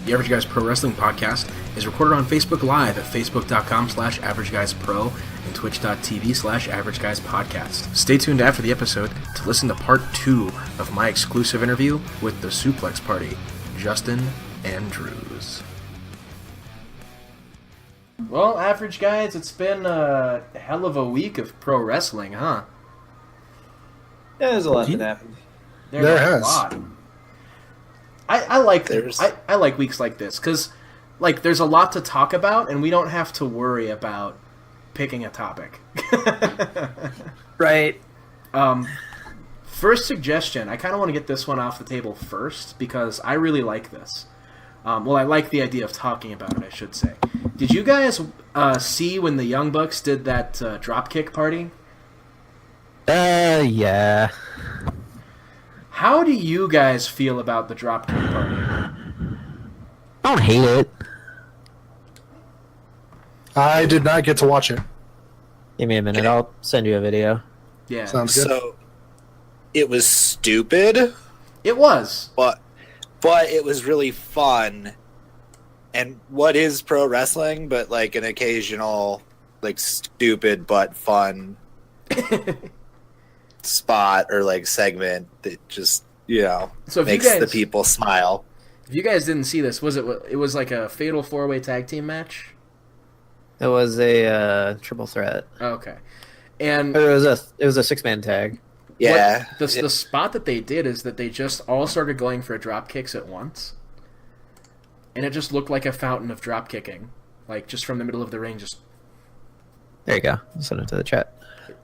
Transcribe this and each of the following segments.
The Average Guys Pro Wrestling Podcast is recorded on Facebook Live at facebook.com/AverageGuysPro and twitch.tv/AverageGuysPodcast. Stay tuned after the episode to listen to part 2 of my exclusive interview with the Suplex Party, Justin and Drews. Well, Average Guys, it's been a hell of a week of pro wrestling, huh? Yeah, there's a lot that happened. There has. A lot. I like I like weeks like this because, like, there's a lot to talk about, and we don't have to worry about picking a topic. Right. First suggestion. I kind of want to get this one off the table first because I really like this. Well, I like the idea of talking about it, I should say. Did you guys see when the Young Bucks did that Dropkick Party? Yeah. How do you guys feel about the Dropkick Party? I don't hate it. I did not get to watch it. Give me a minute. I'll send you a video. Yeah. Sounds good. So, it was stupid. It was. But it was really fun. And what is pro wrestling but, like, an occasional, like, stupid but fun spot or, like, segment that just, so makes the people smile. If you guys didn't see this, it was like a fatal 4-way tag team match? It was a triple threat. Oh, okay. And it was a 6-man tag. Yeah. The spot that they did is that they just all started going for drop kicks at once. And it just looked like a fountain of drop kicking. Like, just from the middle of the ring, just... There you go. I'll send it to the chat.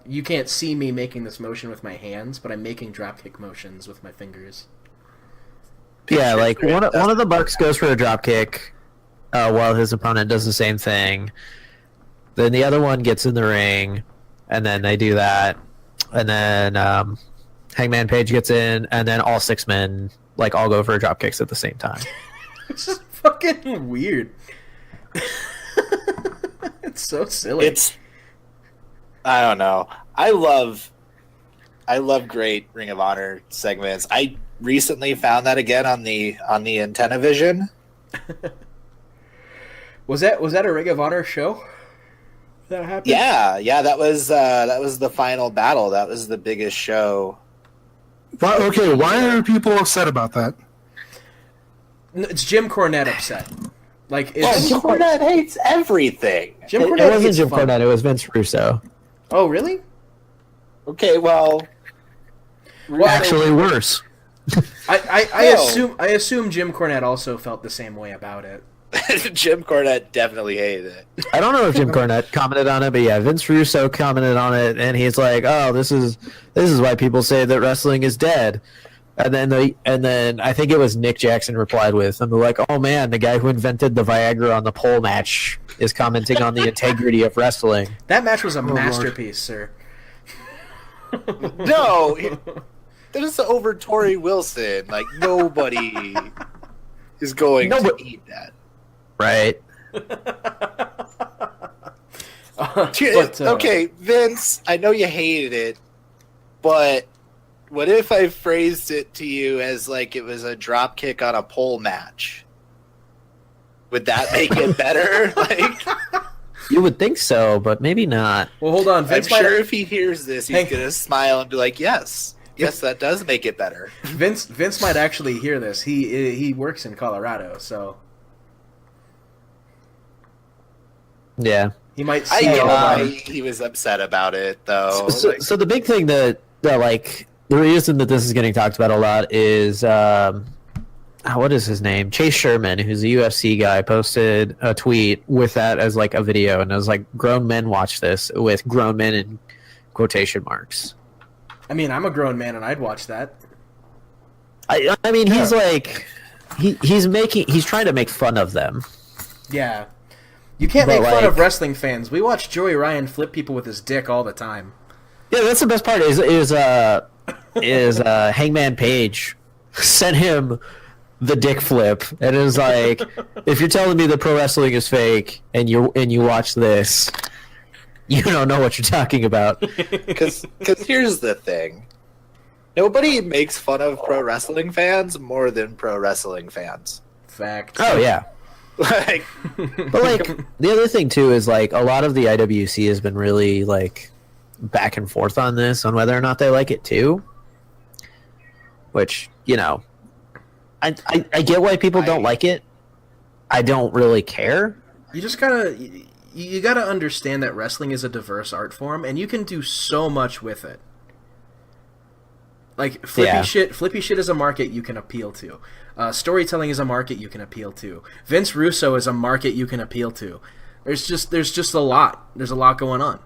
You can't see me making this motion with my hands, but I'm making drop kick motions with my fingers. Yeah, like, one of the Bucks goes for a drop kick while his opponent does the same thing. Then the other one gets in the ring, and then they do that. And then Hangman Page gets in, and then all 6 men, like, all go for drop kicks at the same time. It's just fucking weird. It's so silly. I don't know. I love great Ring of Honor segments. I recently found that again on the Intervision. Was that a Ring of Honor show that happened? Yeah, that was the final battle. That was the biggest show. Well, okay, why are people upset about that? It's Jim Cornette upset. Like, Jim Cornette hates everything. Jim Cornette it wasn't Jim Cornette. It was Vince Russo. Oh, really? Okay, well, actually worse. I assume Jim Cornette also felt the same way about it. Jim Cornette definitely hated it. I don't know if Jim Cornette commented on it, but yeah, Vince Russo commented on it, and he's like, "Oh, this is why people say that wrestling is dead." And then I think it was Nick Jackson replied with, "I'm like, oh man, the guy who invented the Viagra on the pole match is commenting on the integrity of wrestling." That match was a masterpiece, sir. No, that is over Tori Wilson. Like, nobody is going to eat that. Right. Okay, Vince, I know you hated it, but what if I phrased it to you as like it was a drop kick on a pole match? Would that make it better? Like, you would think so, but maybe not. Well, hold on. I'm sure if he hears this, he's gonna smile and be like, "Yes, that does make it better." Vince might actually hear this. He works in Colorado, so yeah, he might see. He was upset about it, though. So the big thing that like. The reason that this is getting talked about a lot is, what is his name? Chase Sherman, who's a UFC guy, posted a tweet with that as like a video, and it was like, grown men watch this, with grown men in quotation marks. I mean, I'm a grown man, and I'd watch that. I mean, he's like, he's trying to make fun of them. Yeah. You can't make fun of wrestling fans. We watch Joey Ryan flip people with his dick all the time. Yeah, that's the best part is Hangman Page sent him the dick flip, and it was like, if you're telling me that pro wrestling is fake and you watch this, you don't know what you're talking about. Because here's the thing. Nobody makes fun of pro wrestling fans more than pro wrestling fans. Fact. Oh yeah. Like, But like the other thing too is like a lot of the IWC has been really like back and forth on this, on whether or not they like it too. Which, you know, I get why people don't like it. I don't really care. You just gotta you gotta understand that wrestling is a diverse art form, and you can do so much with it. Like flippy shit is a market you can appeal to. Storytelling is a market you can appeal to. Vince Russo is a market you can appeal to. There's just a lot. There's a lot going on.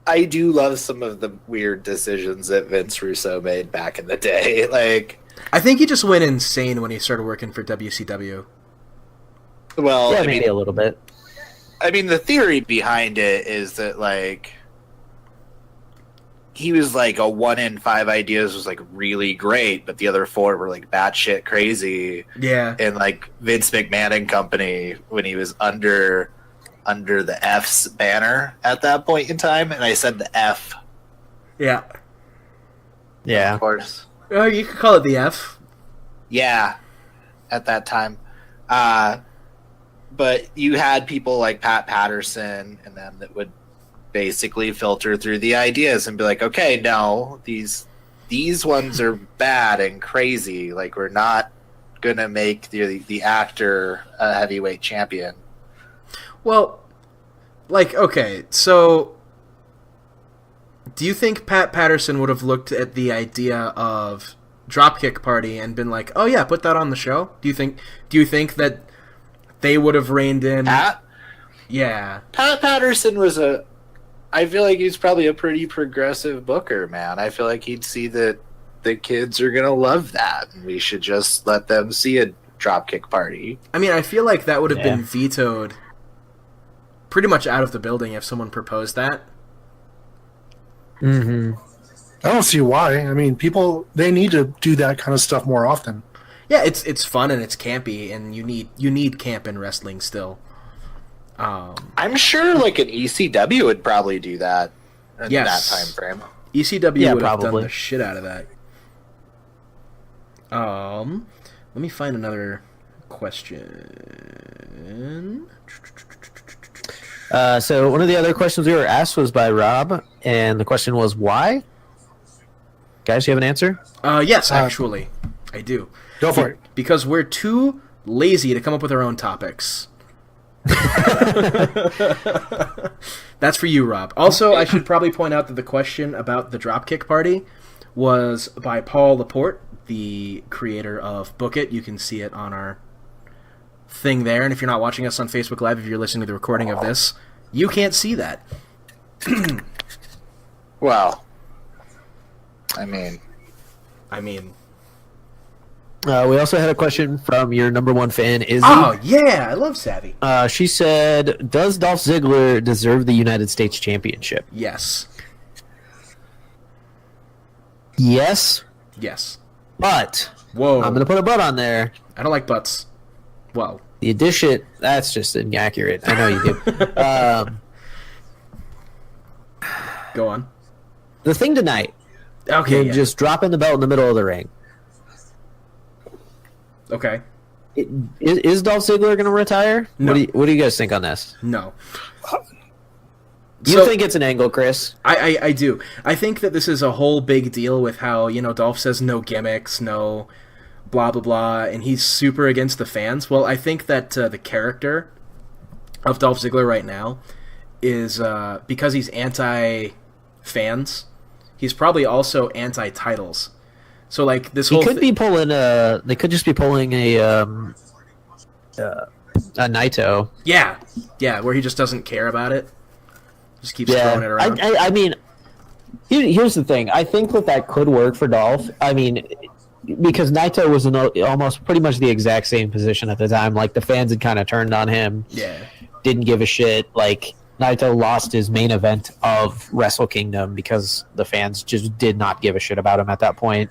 I do love some of the weird decisions that Vince Russo made back in the day. Like, I think he just went insane when he started working for WCW. well, Yeah, I maybe mean, a little bit. I mean, the theory behind it is that like he was like a 1 in 5 ideas was like really great, but the other 4 were like batshit crazy. Yeah. And like Vince McMahon and company when he was under the F's banner at that point in time, and I said the F, Yeah. Yeah. of course. Oh, you could call it the F. Yeah, at that time. But you had people like Pat Patterson and them that would basically filter through the ideas and be like, okay, no, these ones are bad and crazy. Like, we're not gonna make the actor a heavyweight champion. Well, like, okay, so do you think Pat Patterson would have looked at the idea of Dropkick Party and been like, "Oh yeah, put that on the show"? Do you think that they would have reined in? Pat Patterson was I feel like he's probably a pretty progressive booker, man. I feel like he'd see that the kids are gonna love that, and we should just let them see a Dropkick Party. I mean, I feel like that would have been vetoed pretty much out of the building if someone proposed that. Mm-hmm. I don't see why. I mean, people, they need to do that kind of stuff more often. Yeah, it's fun and it's campy, and you need camp in wrestling still. I'm sure like an ECW would probably do that in Yes. that time frame. ECW would have done probably. the shit out of that. Let me find another question. So one of the other questions we were asked was by Rob, and the question was why? Guys, you have an answer? Yes, actually, I do. Go for it. Because we're too lazy to come up with our own topics. That's for you, Rob. Also, I should probably point out that the question about the Dropkick Party was by Paul Laporte, the creator of Book It. You can see it on our thing there. And if you're not watching us on Facebook Live, if you're listening to the recording of this, you can't see that. Well, I mean, We also had a question from your number one fan, Izzy. oh yeah, I love Savvy. She said, does Dolph Ziggler deserve the United States Championship? Yes. Yes, Yes. but Whoa. I'm going to put a but on there. I don't like butts. Well, The addition, that's just inaccurate. I know you do. go on. The thing tonight, Okay. him Yeah. just dropping the belt in the middle of the ring. Okay. Is Dolph Ziggler going to retire? No. What do you guys think on this? No. Do you think it's an angle, Chris? I do. I think that this is a whole big deal with how, Dolph says no gimmicks, no blah, blah, blah, and he's super against the fans. Well, I think that the character of Dolph Ziggler right now is, because he's anti-fans, he's probably also anti-titles. So, like, this whole He could be pulling they could just be pulling a Naito. Yeah, where he just doesn't care about it. Just keeps throwing it around. I mean, here's the thing. I think that could work for Dolph. I mean, because Naito was in almost pretty much the exact same position at the time. Like, the fans had kind of turned on him. Yeah. Didn't give a shit. Like, Naito lost his main event of Wrestle Kingdom because the fans just did not give a shit about him at that point.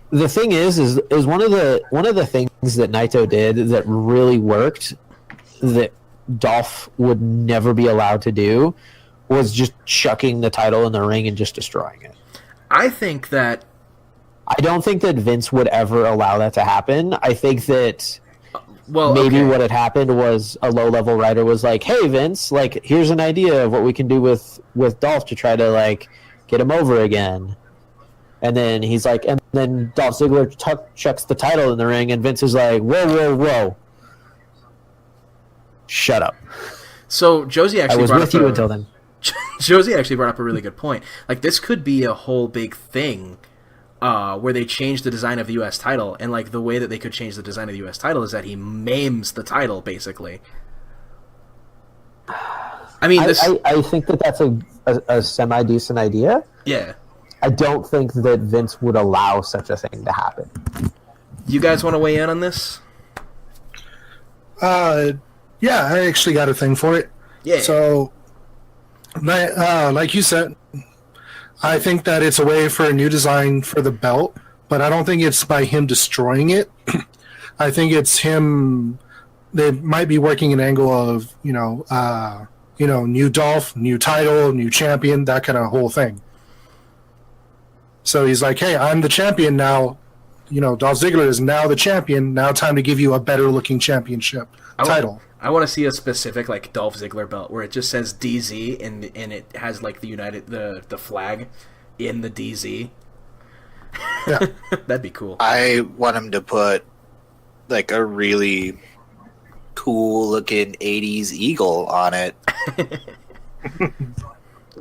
The thing is one of the things that Naito did that really worked that Dolph would never be allowed to do was just chucking the title in the ring and just destroying it. I think that I don't think that Vince would ever allow that to happen. I think that maybe what had happened was a low-level writer was like, "Hey, Vince, like, here's an idea of what we can do with Dolph to try to like get him over again." And then he's like, and then Dolph Ziggler chucks the title in the ring, and Vince is like, "Whoa, whoa, whoa, shut up." So Josie actually I was brought with up you until then. Josie actually brought up a really good point. Like, this could be a whole big thing where they change the design of the U.S. title, and like the way that they could change the design of the U.S. title is that he maims the title, basically. I mean, I think that that's a semi-decent idea. Yeah. I don't think that Vince would allow such a thing to happen. You guys want to weigh in on this? Yeah, I actually got a thing for it. Yeah. So, like you said, I think that it's a way for a new design for the belt, but I don't think it's by him destroying it. I think it's him. They might be working an angle of new Dolph, new title, new champion, that kind of whole thing. So he's like, "Hey, I'm the champion now. Dolph Ziggler is now the champion. Now time to give you a better looking championship title." I want to see a specific like Dolph Ziggler belt where it just says DZ and it has like the flag in the DZ. Yeah. That'd be cool. I want him to put like a really cool looking 80s eagle on it.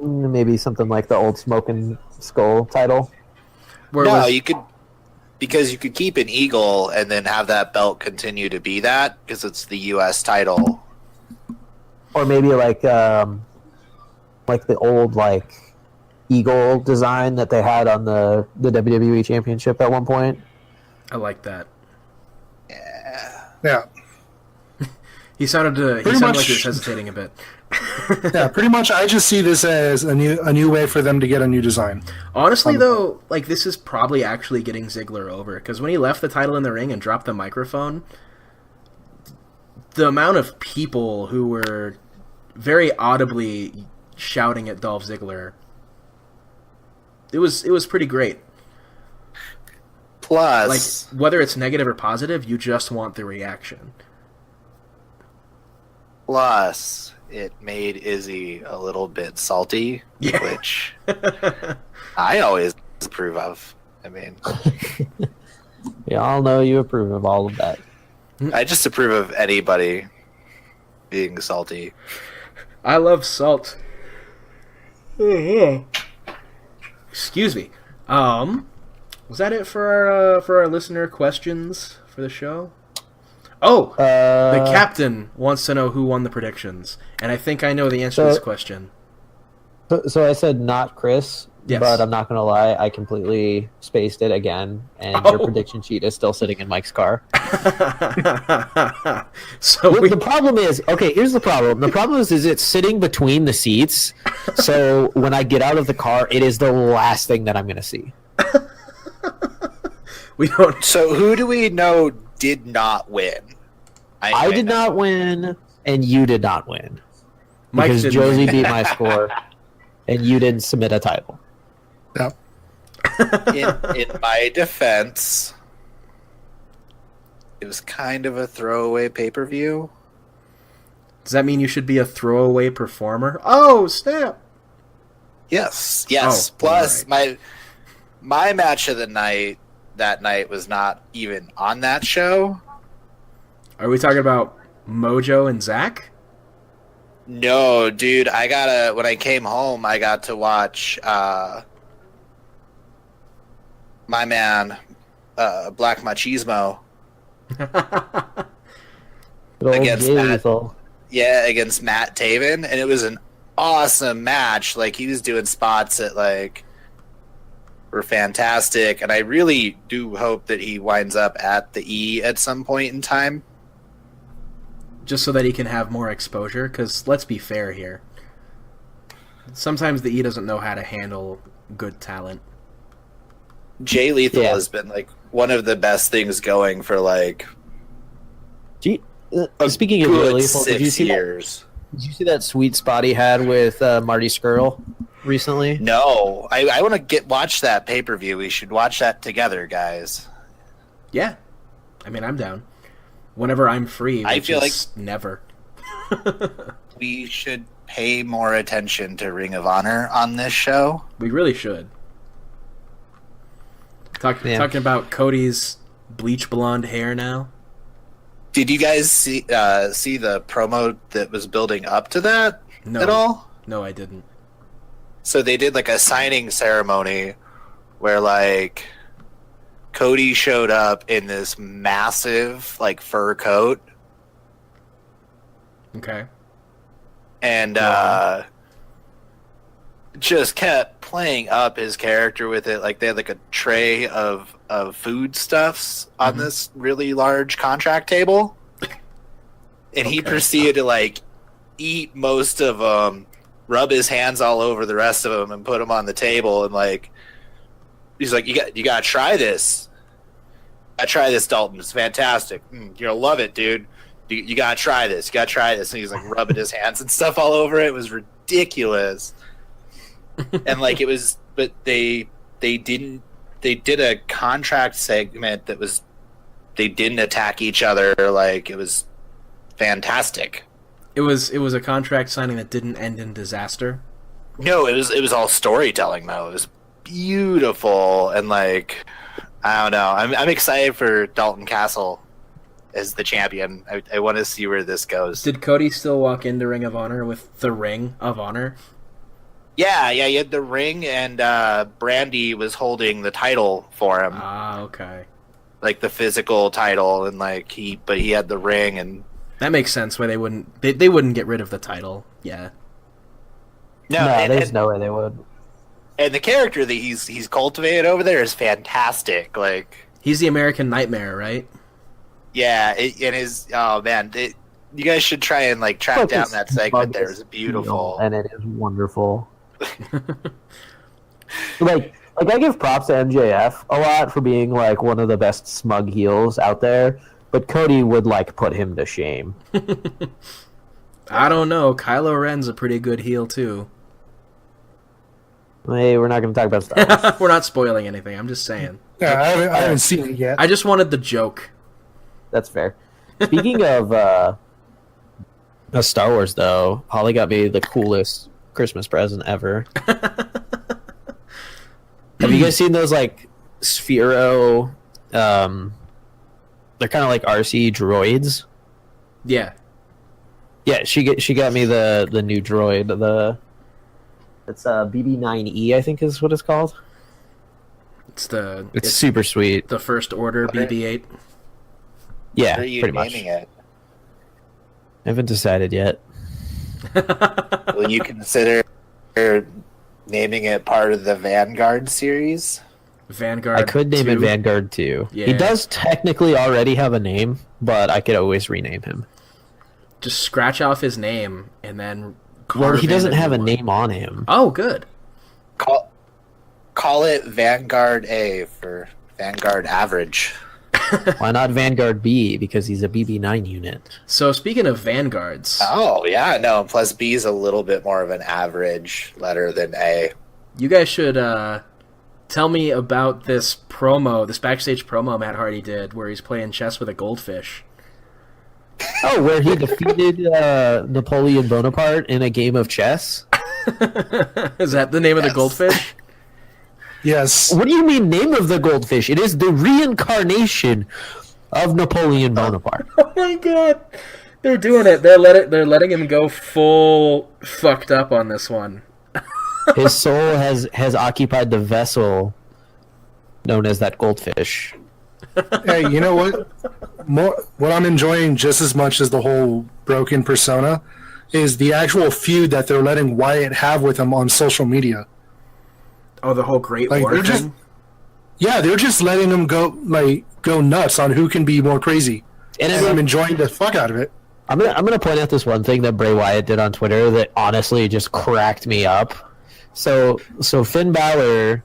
Maybe something like the old Smoking Skull title. You could, because you could keep an eagle and then have that belt continue to be that because it's the U.S. title. Or maybe like the old like eagle design that they had on the WWE Championship at one point. I like that. Yeah. He sounded like he was hesitating a bit. Yeah, pretty much. I just see this as a new way for them to get a new design. Honestly, though, like this is probably actually getting Ziggler over because when he left the title in the ring and dropped the microphone, the amount of people who were very audibly shouting at Dolph Ziggler, it was pretty great. Plus, like whether it's negative or positive, you just want the reaction. Plus, it made Izzy a little bit salty, which I always approve of. I mean, we all know you approve of all of that. I just approve of anybody being salty. I love salt. Excuse me. Was that it for our listener questions for the show? Oh, the captain wants to know who won the predictions, and I think I know the answer to this question. So I said not Chris, yes. But I'm not going to lie, I completely spaced it again, and your prediction sheet is still sitting in Mike's car. The problem is, okay, here's the problem. The problem is it's sitting between the seats, so when I get out of the car, it is the last thing that I'm going to see. We don't. So who do we know did not win? I did not win, and you did not win. Mike because Josie beat my score, and you didn't submit a title. No. In my defense, it was kind of a throwaway pay-per-view. Does that mean you should be a throwaway performer? Oh, snap! Yes. Oh, Plus, right. my match of the night that night was not even on that show. Are we talking about Mojo and Zach? No, dude. When I came home, I got to watch my man, Black Machismo. against Matt Taven, and it was an awesome match. Like, he was doing spots that were fantastic, and I really do hope that he winds up at the E at some point in time. Just so that he can have more exposure, because let's be fair here. Sometimes the E doesn't know how to handle good talent. Jay Lethal has been one of the best things going for speaking of Jay Lethal, 6 years. Did you see that sweet spot he had with Marty Skrull? recently? No, I want to watch that pay-per-view. We should watch that together, guys. Yeah. I mean, I'm down. Whenever I'm free, which I feel is never. We should pay more attention to Ring of Honor on this show. We really should. Talking about Cody's bleach blonde hair now. Did you guys see the promo that was building up to that at all? No, I didn't. So they did like a signing ceremony where like Cody showed up in this massive like fur coat. Okay. And just kept playing up his character with it. Like they had like a tray of foodstuffs on this really large contract table. And he proceeded to like eat most of them, rub his hands all over the rest of them, and put them on the table. And like, he's like, you got to try this. I try this, Dalton. It's fantastic. You're gonna love it, dude. You got to try this. You got to try this. And he's like rubbing his hands and stuff all over it. It was ridiculous. And like it was, but they did a contract segment that was, they didn't attack each other. Like it was fantastic. It was a contract signing that didn't end in disaster. No, it was all storytelling though. It was beautiful, and like I don't know. I'm excited for Dalton Castle as the champion. I want to see where this goes. Did Cody still walk into Ring of Honor with the Ring of Honor? Yeah, he had the ring, and Brandy was holding the title for him. Ah, okay. Like the physical title, and like he had the ring, and that makes sense. Why they wouldn't get rid of the title? Yeah. No, there's no way they would. And the character that he's cultivated over there is fantastic. Like he's the American Nightmare, right? Yeah, oh man, you guys should try and like track down that segment. There is beautiful, and it is wonderful. like I give props to MJF a lot for being like one of the best smug heels out there, but Cody would like put him to shame. I don't know. Kylo Ren's a pretty good heel too. Hey, we're not going to talk about Star Wars. We're not spoiling anything. I'm just saying. Yeah, I haven't seen it yet. I just wanted the joke. That's fair. Speaking of Star Wars, though, Holly got me the coolest Christmas present ever. Have you guys seen those like Sphero? They're kind of like RC droids. Yeah. Yeah, she got me the new droid. It's BB-9E, I think is what it's called. It's super sweet. The First Order BB-8. Yeah, what are you pretty much. naming it? I haven't decided yet. Will you consider naming it part of the Vanguard series? Vanguard. I could name 2? it Vanguard 2. Yeah. He does technically already have a name, but I could always rename him. Just scratch off his name and then. Well, he doesn't have a one. name on him. Oh, good. Call it Vanguard A for Vanguard Average. Why not Vanguard B? Because he's a BB-9 unit. So speaking of Vanguards, Oh, yeah, no. Plus B is a little bit more of an average letter than A. you guys should tell me about this backstage promo Matt Hardy did, where he's playing chess with a goldfish. Oh, where he defeated Napoleon Bonaparte in a game of chess? Is that the name of the goldfish? Yes. What do you mean, name of the goldfish? It is the reincarnation of Napoleon Bonaparte. Oh my god, they're doing it. They're letting him go full fucked up on this one. His soul has occupied the vessel known as that goldfish. Hey, you know what? What I'm enjoying just as much as the whole broken persona is the actual feud that they're letting Wyatt have with him on social media. Oh, the whole Great Like, War they're thing? they're just letting him go nuts on who can be more crazy. And I'm enjoying the fuck out of it. I'm gonna point out this one thing that Bray Wyatt did on Twitter that honestly just cracked me up. So Finn Balor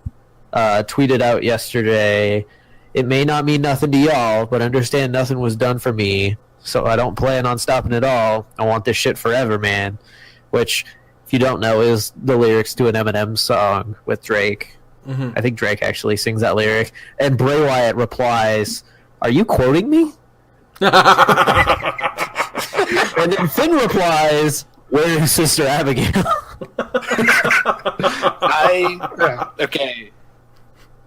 tweeted out yesterday, "It may not mean nothing to y'all, but understand nothing was done for me, so I don't plan on stopping at all. I want this shit forever, man." Which if you don't know, is the lyrics to an Eminem song with Drake. Mm-hmm. I think Drake actually sings that lyric. And Bray Wyatt replies, "Are you quoting me?" And then Finn replies, "Where is Sister Abigail?" Okay.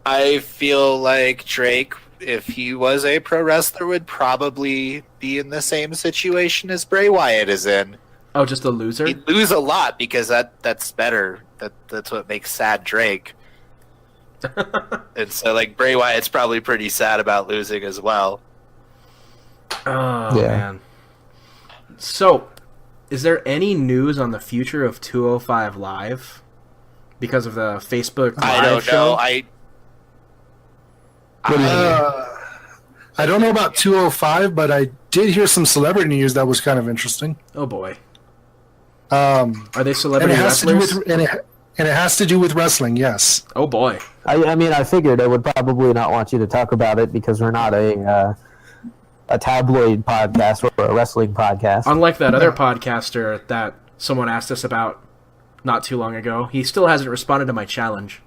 I feel like Drake, if he was a pro wrestler, would probably be in the same situation as Bray Wyatt is in. Oh, just a loser? He'd lose a lot because that's better. That's what makes sad Drake. And so, like, Bray Wyatt's probably pretty sad about losing as well. Oh, man. So, is there any news on the future of 205 Live? Because of the Facebook Live I don't show? know. I don't know about 205, but I did hear some celebrity news that was kind of interesting. Oh, boy. Are they celebrity wrestlers? And it has to do with wrestling, yes. Oh, boy. I mean, I figured I would probably not want you to talk about it because we're not a tabloid podcast or a wrestling podcast. Unlike that other podcaster that someone asked us about not too long ago, he still hasn't responded to my challenge.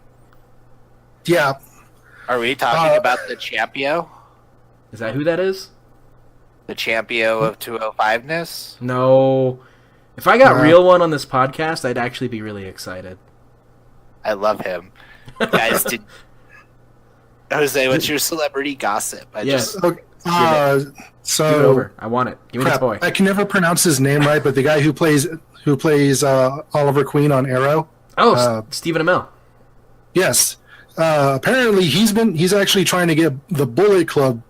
Yeah. Are we talking about the Champio? Is that who that is? The Champio of 205-ness? No. If I got real one on this podcast, I'd actually be really excited. I love him. Guys, Jose, what's your celebrity gossip? Yes. Okay. Give it over. I want it. Give me the toy. I can never pronounce his name right, but the guy who plays Oliver Queen on Arrow. Oh, Stephen Amell. Yes. Apparently, he's actually trying to get the Bullet Club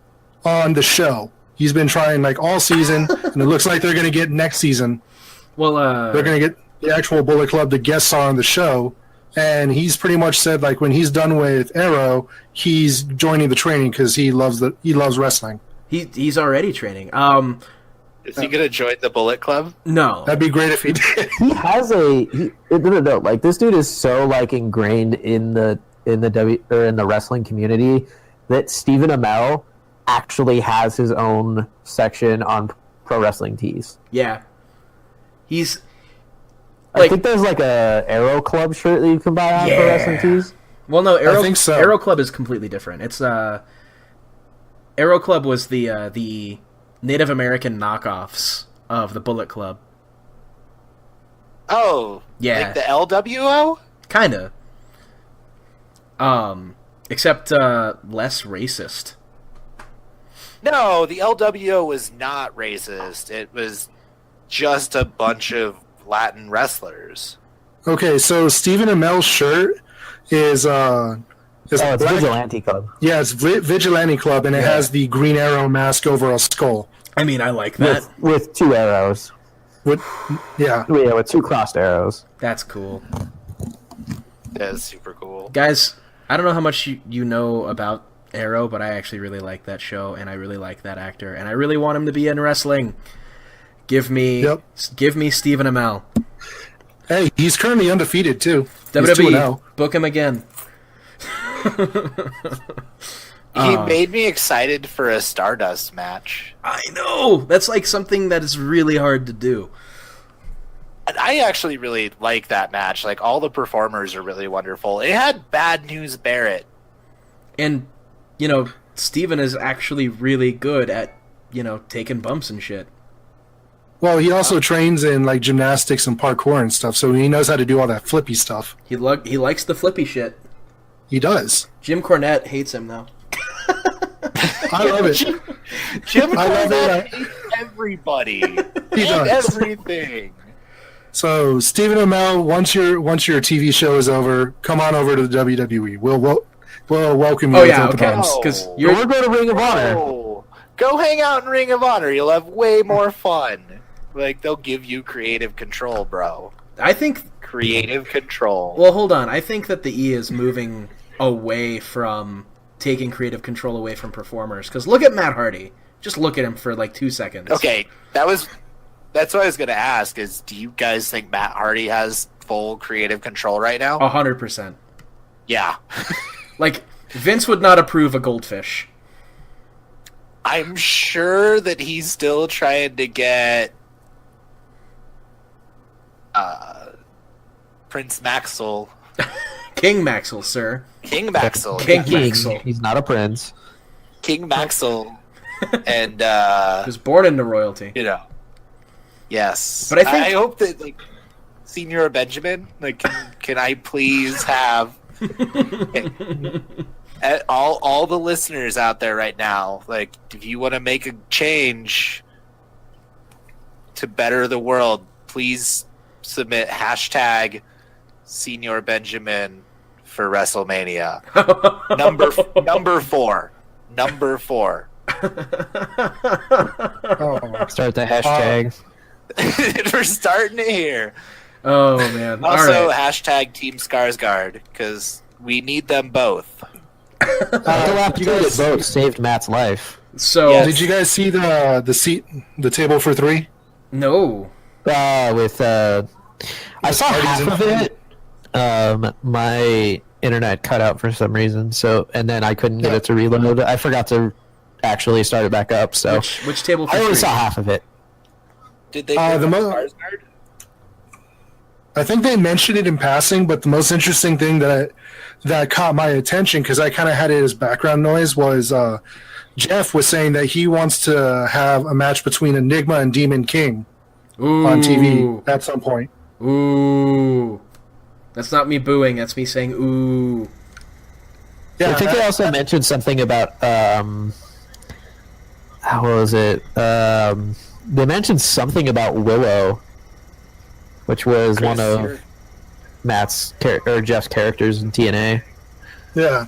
on the show. He's been trying like all season, and it looks like they're going to get next season. Well, they're going to get the actual Bullet Club to guest star on the show, and he's pretty much said like when he's done with Arrow, he's joining the training because he loves wrestling. He's already training. Is he going to join the Bullet Club? No. That'd be great if he did. He has no. Like this dude is so like ingrained in the wrestling community that Stephen Amell actually has his own section on Pro Wrestling Tees. Yeah. He's I think there's like a Arrow Club shirt that you can buy on Pro Wrestling Tees. Well, no, I think so. Arrow Club is completely different. It's Arrow Club was the Native American knockoffs of the Bullet Club. Oh, yeah, like the LWO? Kinda. Except less racist. No, the LWO was not racist. It was just a bunch of Latin wrestlers. Okay, so Stephen Amell's shirt is it's Vigilante Club. Yeah, it's Vigilante Club, and it has the Green Arrow mask over a skull. I mean, I like that. With two arrows. With two crossed arrows. That's cool. That is super cool. Guys, I don't know how much you know about Arrow, but I actually really like that show, and I really like that actor, and I really want him to be in wrestling. Give me Stephen Amell. Hey, he's currently undefeated, too. WWE, book him again. He made me excited for a Stardust match. I know! That's like something that is really hard to do. And I actually really like that match. Like, all the performers are really wonderful. It had Bad News Barrett. And, Steven is actually really good at, taking bumps and shit. Well, he also trains in, like, gymnastics and parkour and stuff, so he knows how to do all that flippy stuff. He likes the flippy shit. He does. Jim Cornette hates him, though. I love it. Jim Cornette hates everybody. He does. Everything. So, Stephen Amell, once your TV show is over, come on over to the WWE. We'll welcome you with open arms. Because you're going to Ring of Honor. Go hang out in Ring of Honor. You'll have way more fun. Like, they'll give you creative control, bro. I think... Creative control. Well, hold on. I think that the E is moving away from taking creative control away from performers. Because look at Matt Hardy. Just look at him for, 2 seconds. Okay, that's what I was going to ask, is do you guys think Matt Hardy has full creative control right now? 100%. Yeah. Vince would not approve a goldfish. I'm sure that he's still trying to get Prince Maxwell. King Maxwell, sir. King Maxwell. King yeah. Maxwell. He's not a prince. King Maxwell. And, He was born into royalty. you know. Yes. But I think- I hope that, like, Senior Benjamin, like, can I please have all the listeners out there right now, like, if you want to make a change to better the world, please submit hashtag Senior Benjamin for WrestleMania. Number four. Oh. Start the hashtag. We're starting it here. Oh man! Also, All right. hashtag Team Skarsgård, because we need them both. You guys both saved Matt's life. So Yes. Did you guys see the table for 3? no. I saw half of it. My internet cut out for some reason, and then I couldn't get it to reload. I forgot to actually start it back up, so Which table? For I only three? saw half of it. Did they the bring up mo- Skarsgård? I think they mentioned it in passing, but the most interesting thing that caught my attention, because I kind of had it as background noise, was Jeff was saying that he wants to have a match between Enigma and Demon King on TV at some point. Ooh. That's not me booing. That's me saying ooh. Yeah, I think they also mentioned something about how was it? They mentioned something about Willow, which was Chris, one of you're- Matt's or Jeff's characters in TNA. yeah.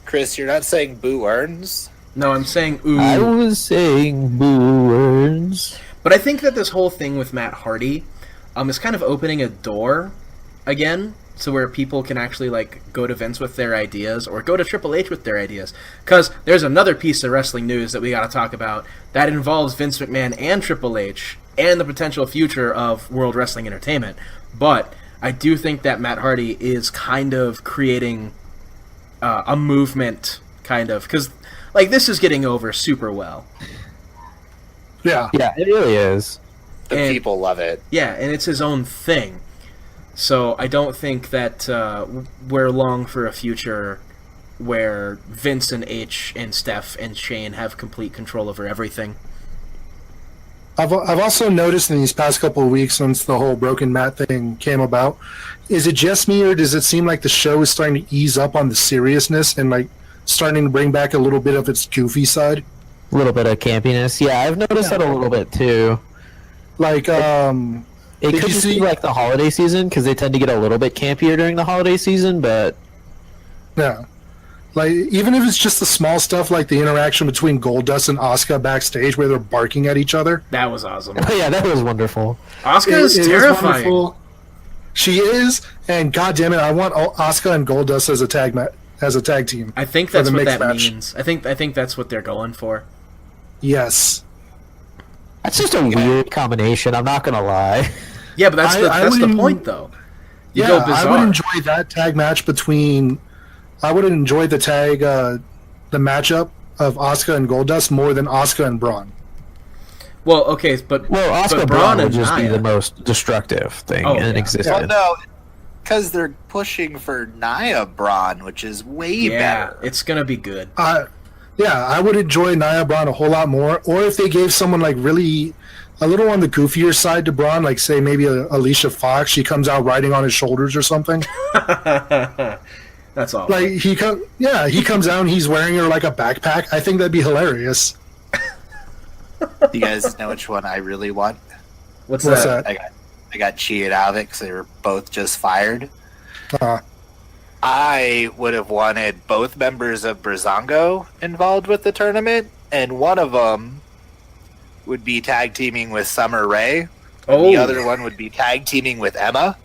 Chris, you're not saying Boo Earns? No, I'm saying ooh. I was saying boo words. But I think that this whole thing with Matt Hardy is kind of opening a door again to where people can actually like go to Vince with their ideas or go to Triple H with their ideas. Because there's another piece of wrestling news that we got to talk about that involves Vince McMahon and Triple H and the potential future of World Wrestling Entertainment. But I do think that Matt Hardy is kind of creating a movement, kind of, because like this is getting over super well. Yeah. Yeah, it really is. The And- people love it. Yeah, and it's his own thing. So I don't think that we're long for a future where Vince and H and Steph and Shane have complete control over everything. I've also noticed in these past couple of weeks since the whole Broken Matt thing came about, is it just me or does it seem like the show is starting to ease up on the seriousness and like starting to bring back a little bit of its goofy side? A little bit of campiness. Yeah, I've noticed that a little bit too. Like, It Did could you just see- be like the holiday season because they tend to get a little bit campier during the holiday season, but yeah. Like, even if it's just the small stuff like the interaction between Goldust and Asuka backstage where they're barking at each other. That was awesome. yeah, that was wonderful. Asuka is It terrifying. wonderful. She is, and goddamn it, I want Asuka and Goldust as a tag team. I think for that's the what mixed that match. means. I think that's what they're going for. Yes. That's just a weird combination. I'm not gonna lie. Yeah, but that's I that's the wouldn't- point, though. You Yeah, go I bizarre. would enjoy that tag match between. I would enjoy the matchup of Asuka and Goldust more than Asuka and Braun. Well, okay, but Well, Oscar but Braun would and just be Nia- the most destructive thing Oh, in yeah. existence. Well, no, because they're pushing for Nia Braun, which is way yeah, better. it's gonna be good. Yeah, I would enjoy Nia Braun a whole lot more. Or if they gave someone like really a little on the goofier side to Braun, like say maybe Alicia Fox, she comes out riding on his shoulders or something. That's all. Like he comes out and he's wearing her like a backpack. I think that'd be hilarious. Do you guys know which one I really want? What's What's that? that? I got cheated out of it because they were both just fired. Uh, I would have wanted both members of Brazongo involved with the tournament, and one of them would be tag teaming with Summer Rae, and Oh, the other one would be tag teaming with Emma.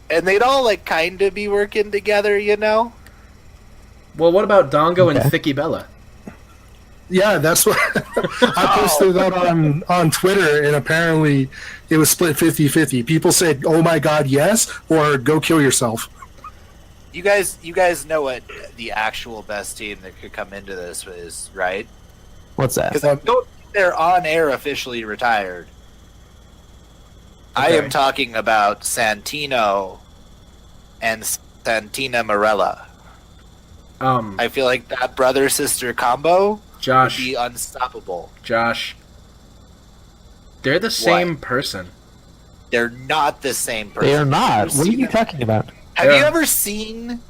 And they'd all like kind of be working together, you know? well, what about Dongo and Okay. Thicky Bella? yeah, that's what I posted that on Twitter, and apparently it was split 50-50. People said, "Oh my God, yes," or "Go kill yourself." You guys know what the actual best team that could come into this is, right? What's that? Because I don't think they're on air officially retired. I Okay. am talking about Santino and Santina Marella. I feel like that brother-sister combo would Josh, be unstoppable. they're the same person. They're not the same person. They are not. Have What are seen you them? talking about? Have Yeah. you ever seen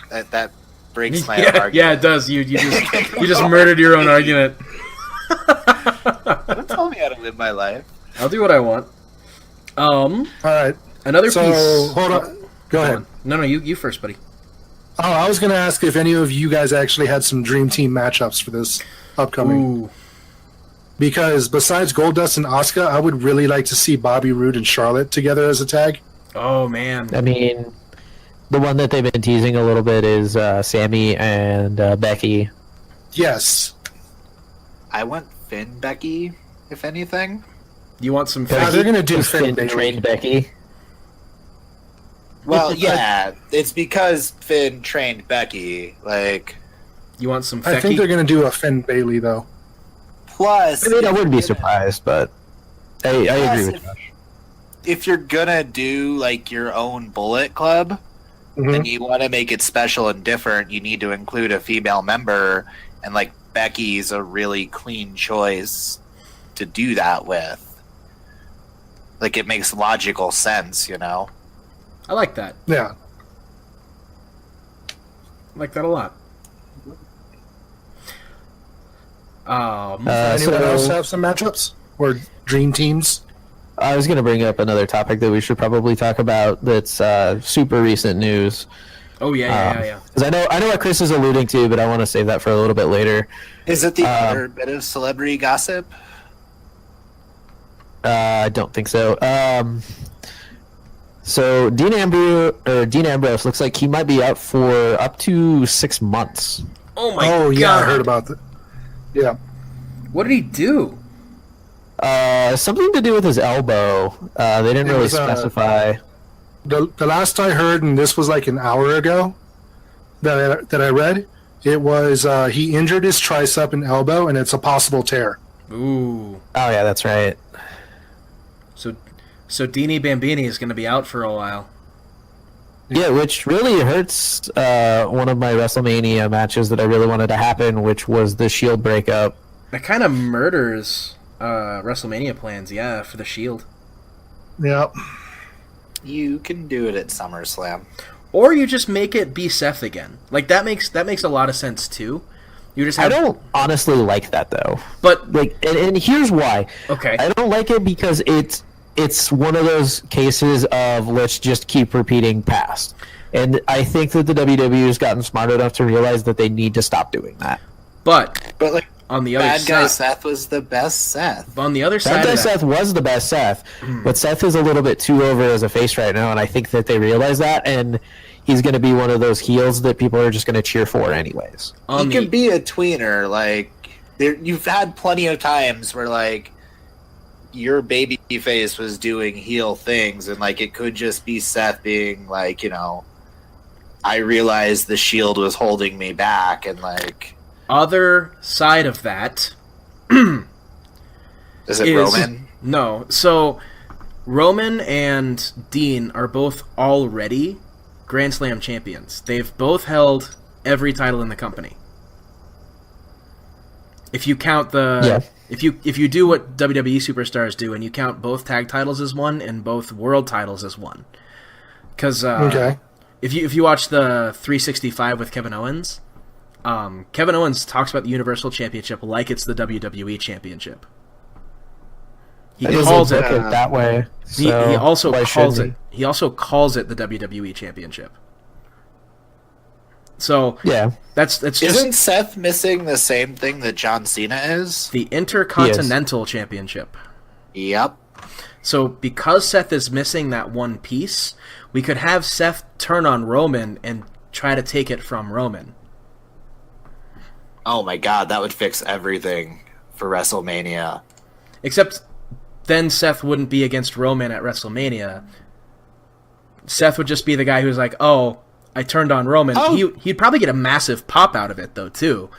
that breaks my yeah, argument? yeah, it does. You just murdered your own argument. Don't tell me how to live my life. I'll do what I want. All right. Another So piece. hold on. Go ahead. No, you first, buddy. Oh, I was going to ask if any of you guys actually had some dream team matchups for this upcoming. Ooh. Because besides Goldust and Asuka, I would really like to see Bobby Roode and Charlotte together as a tag. Oh man. I mean, the one that they've been teasing a little bit is Sammy and Becky. Yes. I want Finn Becky, if anything. You want some Yeah, they're going to do Finn Finn Bayley. trained Becky. Well, yeah, it's because Finn trained Becky. Like, You want some I think they're going to do a Finn Bayley, though. plus, I mean, I wouldn't be surprised, but I agree with Josh. if you're gonna do like your own Bullet Club, Mhm. and you want to make it special and different, you need to include a female member, and like Becky's a really clean choice to do that with. Like, it makes logical sense, you know? I like that. Yeah. I like that a lot. Anyone So- else have some matchups? Or dream teams? I was going to bring up another topic that we should probably talk about that's super recent news. Oh yeah. Because I know what Chris is alluding to, but I want to save that for a little bit later. Is it the other bit of celebrity gossip? I don't think so. So Dean Ambrose looks like he might be out for up to 6 months. Oh my god. Oh, yeah, I heard about that. Yeah. What did he do? Something to do with his elbow. They didn't It really was, specify. The last I heard, and this was like an hour ago that I read, it was he injured his tricep and elbow, and it's a possible tear. Ooh. Oh yeah, that's right. So Deanie Bambini is going to be out for a while. Yeah, which really hurts one of my WrestleMania matches that I really wanted to happen, which was the Shield breakup. That kind of murders WrestleMania plans, yeah, for the Shield. Yeah. You can do it at SummerSlam. Or you just make it be Seth again. Like that makes a lot of sense too. You just I have don't honestly like that though. But Like, and here's why. okay. I don't like it because it's one of those cases of let's just keep repeating past. And I think that the WWE has gotten smart enough to realize that they need to stop doing that. But But like, on the other bad guy side, Seth was the best Seth. on the other Bad side guy of that, Seth was the best Seth, but Seth is a little bit too over as a face right now, and I think that they realize that, and he's going to be one of those heels that people are just going to cheer for anyways. on He the, can be a tweener. Like, you've had plenty of times where like your baby face was doing heel things, and like it could just be Seth being like, you know, I realized the Shield was holding me back, and like, other side of that is it is Roman? No. So Roman and Dean are both already Grand Slam champions. They've both held every title in the company. If you count if you do what WWE superstars do and you count both tag titles as one and both world titles as one. Cuz Okay. if you watch the 365 with Kevin Owens, Kevin Owens talks about the Universal Championship like it's the WWE Championship. He That doesn't calls it. book it that way. He So also why calls shouldn't it. He also calls it the WWE Championship. So he? Yeah. that's just Isn't Seth missing the same thing that John Cena is? the Intercontinental Championship. Yep. So because Seth is missing that one piece, we could have Seth turn on Roman and try to take it from Roman. Oh my god, that would fix everything for WrestleMania. Except then Seth wouldn't be against Roman at WrestleMania. Seth would just be the guy who's like, "Oh, I turned on Roman." Oh. He'd probably get a massive pop out of it though too.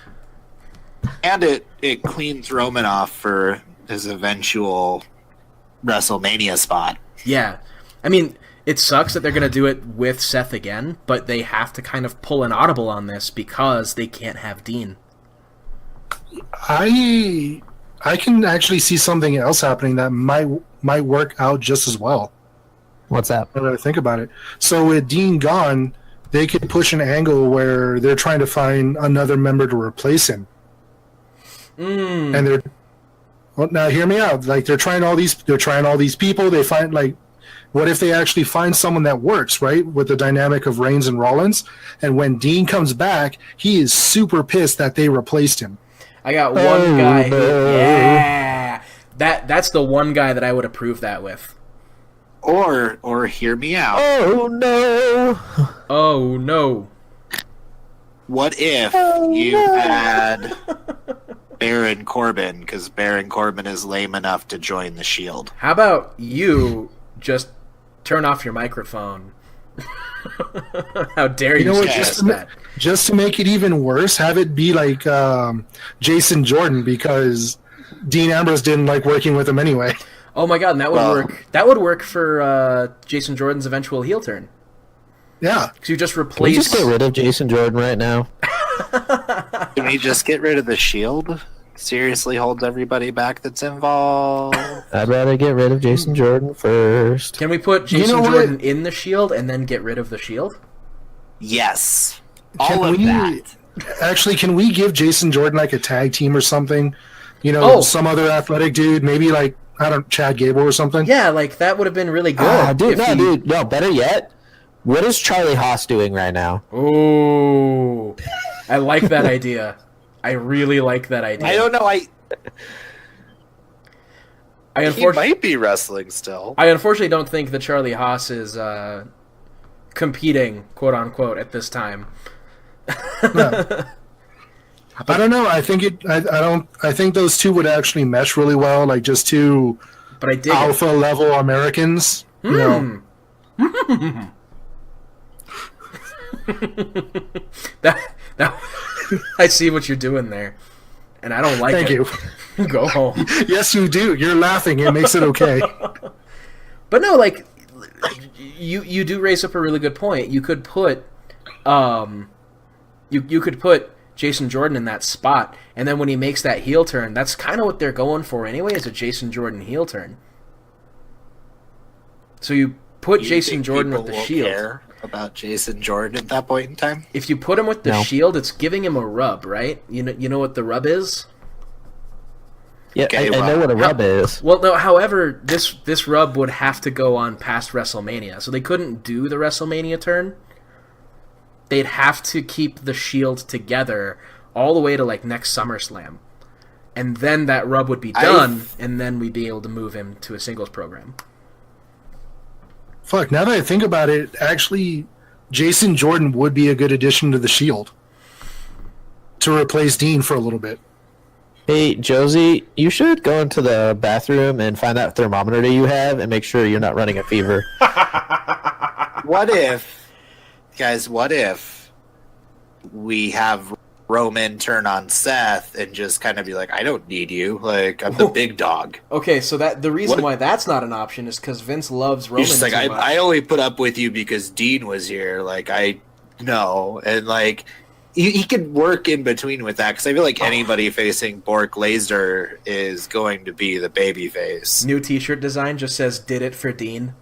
And it cleans Roman off for his eventual WrestleMania spot. Yeah. I mean, it sucks that they're going to do it with Seth again, but they have to kind of pull an audible on this because they can't have Dean. I can actually see something else happening that might work out just as well. What's that? Now that I think about it. So with Dean gone, they could push an angle where they're trying to find another member to replace him. And they're now hear me out. Like they're trying all these people. They find like, what if they actually find someone that works, right? With the dynamic of Reigns and Rollins, and when Dean comes back, he is super pissed that they replaced him. I got one guy. Yeah, that's the one guy that I would approve that with. Or hear me out. Oh no! Oh no! What if you had Baron Corbin, because Baron Corbin is lame enough to join the Shield? How about you just turn off your microphone? How dare you know what? suggest that? Just to make it even worse, have it be like Jason Jordan, because Dean Ambrose didn't like working with him anyway. Oh my god, and that would work. That would work for Jason Jordan's eventual heel turn. Yeah. Because you just Can we replace. just get rid of Jason Jordan right now? Can we just get rid of the Shield? Seriously holds everybody back that's involved. I'd rather get rid of Jason Jordan first. Can we put Jason know what? Jordan in the Shield and then get rid of the Shield? Yes. Can All of we- that. Actually, can we give Jason Jordan like a tag team or something? You know, Oh. some other athletic dude, maybe like, I don't know, Chad Gable or something? Yeah, like that would have been really good. Dude, no, better yet. What is Charlie Haas doing right now? Oh, I like that idea. I really like that idea. I don't know. I He unfortunately, might be wrestling still. I unfortunately don't think that Charlie Haas is competing, quote unquote, at this time. No. I don't know. I think I think those two would actually mesh really well, like just two But I dig alpha level Americans. You know, that. I see what you're doing there, and I don't like thank it. you. Go home. Yes, you do. You're laughing. It makes it okay. But no, like you do raise up a really good point. You could put you could put Jason Jordan in that spot, and then when he makes that heel turn, that's kind of what they're going for anyway, is a Jason Jordan heel turn. So you put Do you Jason think Jordan with people the will Shield. care about Jason Jordan at that point in time? If you put him with the No. Shield, it's giving him a rub, right? You know what the rub is? Yeah, Okay, I know what a rub is. Well, no. However, this rub would have to go on past WrestleMania, so they couldn't do the WrestleMania turn. They'd have to keep the Shield together all the way to like next SummerSlam, and then that rub would be done, and then we'd be able to move him to a singles program. Fuck. Now that I think about it, actually, Jason Jordan would be a good addition to the Shield to replace Dean for a little bit. Hey, Josie, you should go into the bathroom and find that thermometer that you have and make sure you're not running a fever. What if, guys, what if we have Roman turn on Seth and just kind of be like, I don't need you. Like, I'm the big dog. Okay, so that the reason What- why that's not an option is because Vince loves Roman He's just like, too much. I only put up with you because Dean was here. Like, I know. And, like, he could work in between with that because I feel like anybody facing Bork Lesnar is going to be the baby face. New T-shirt design just says "Did it for Dean."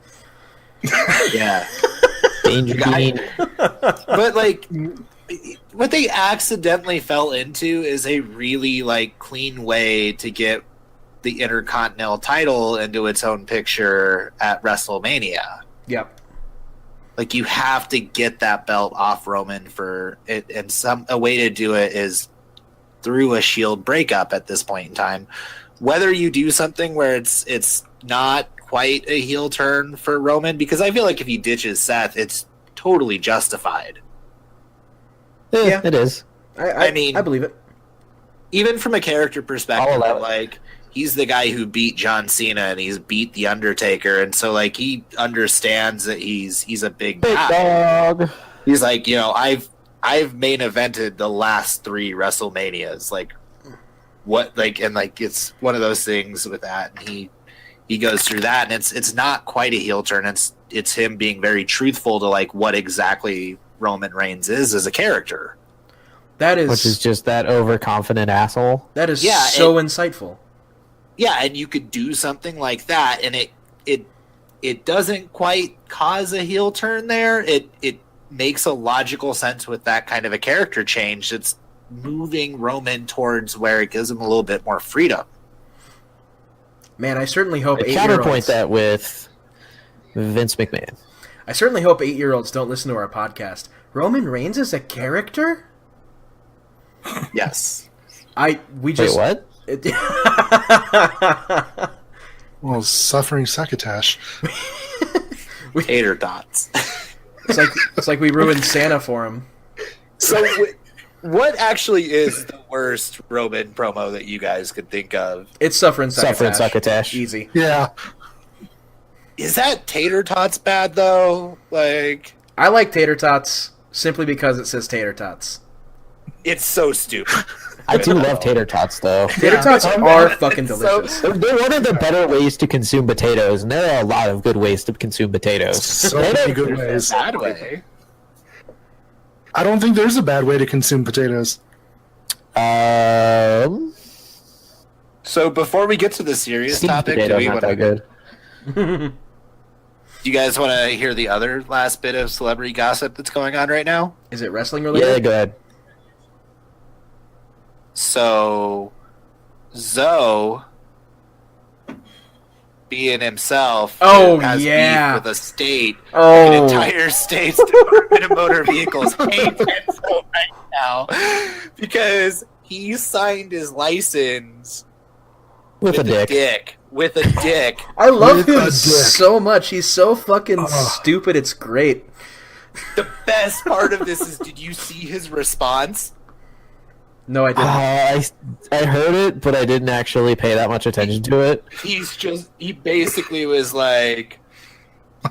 Yeah. Danger Dean. But, like, what they accidentally fell into is a really, like, clean way to get the Intercontinental title into its own picture at WrestleMania. Yep. Like, you have to get that belt off Roman for it, and a way to do it is through a Shield breakup at this point in time. Whether you do something where it's not quite a heel turn for Roman, because I feel like if he ditches Seth, it's totally justified. Yeah. It is. I mean- I believe it. Even from a character perspective, I'll allow it. like, he's the guy who beat John Cena and he's beat The Undertaker, and so, like, he understands that he's a big Big guy. dog. He's like, you know, I've main evented the last 3 WrestleManias. Like, what, like, and like, it's one of those things with that. And he goes through that, and it's not quite a heel turn. It's him being very truthful to like what exactly Roman Reigns is as a character. Which is just that overconfident asshole. That is so insightful. Yeah, and you could do something like that, and it doesn't quite cause a heel turn there. It makes a logical sense with that kind of a character change. It's moving Roman towards where it gives him a little bit more freedom. Man, I certainly hope Counterpoint that with Vince McMahon. I certainly hope 8-year-olds don't listen to our podcast. Roman Reigns is a character? Yes. Wait, what? Well, suffering succotash. Tater tots. It's like we ruined Santa for him. So, what actually is the worst Roman promo that you guys could think of? It's suffering succotash. Succotash. Easy. Yeah. Is that tater tots bad though? Like, I like tater tots simply because it says tater tots. it's so stupid. I do love tater tots, though. Tater tots are fucking delicious. They're one of the better ways to consume potatoes, and there are a lot of good ways to consume potatoes. So many good ways. Bad way. I don't think there's a bad way to consume potatoes. So before we get to the serious Steamed topic, potatoes not that good. do you guys want to hear the other last bit of celebrity gossip that's going on right now? Is it wrestling Yeah, related? go ahead. So, Zoe, being himself, has beef with a state. An entire state's Department of Motor Vehicles hates Enzo right now because he signed his license With a dick. With a dick. I love With a him dick. so much. He's so fucking stupid. It's great. The best part of this is, did you see his response? No, I didn't. I heard it, but I didn't actually pay that much attention to it. He basically was like,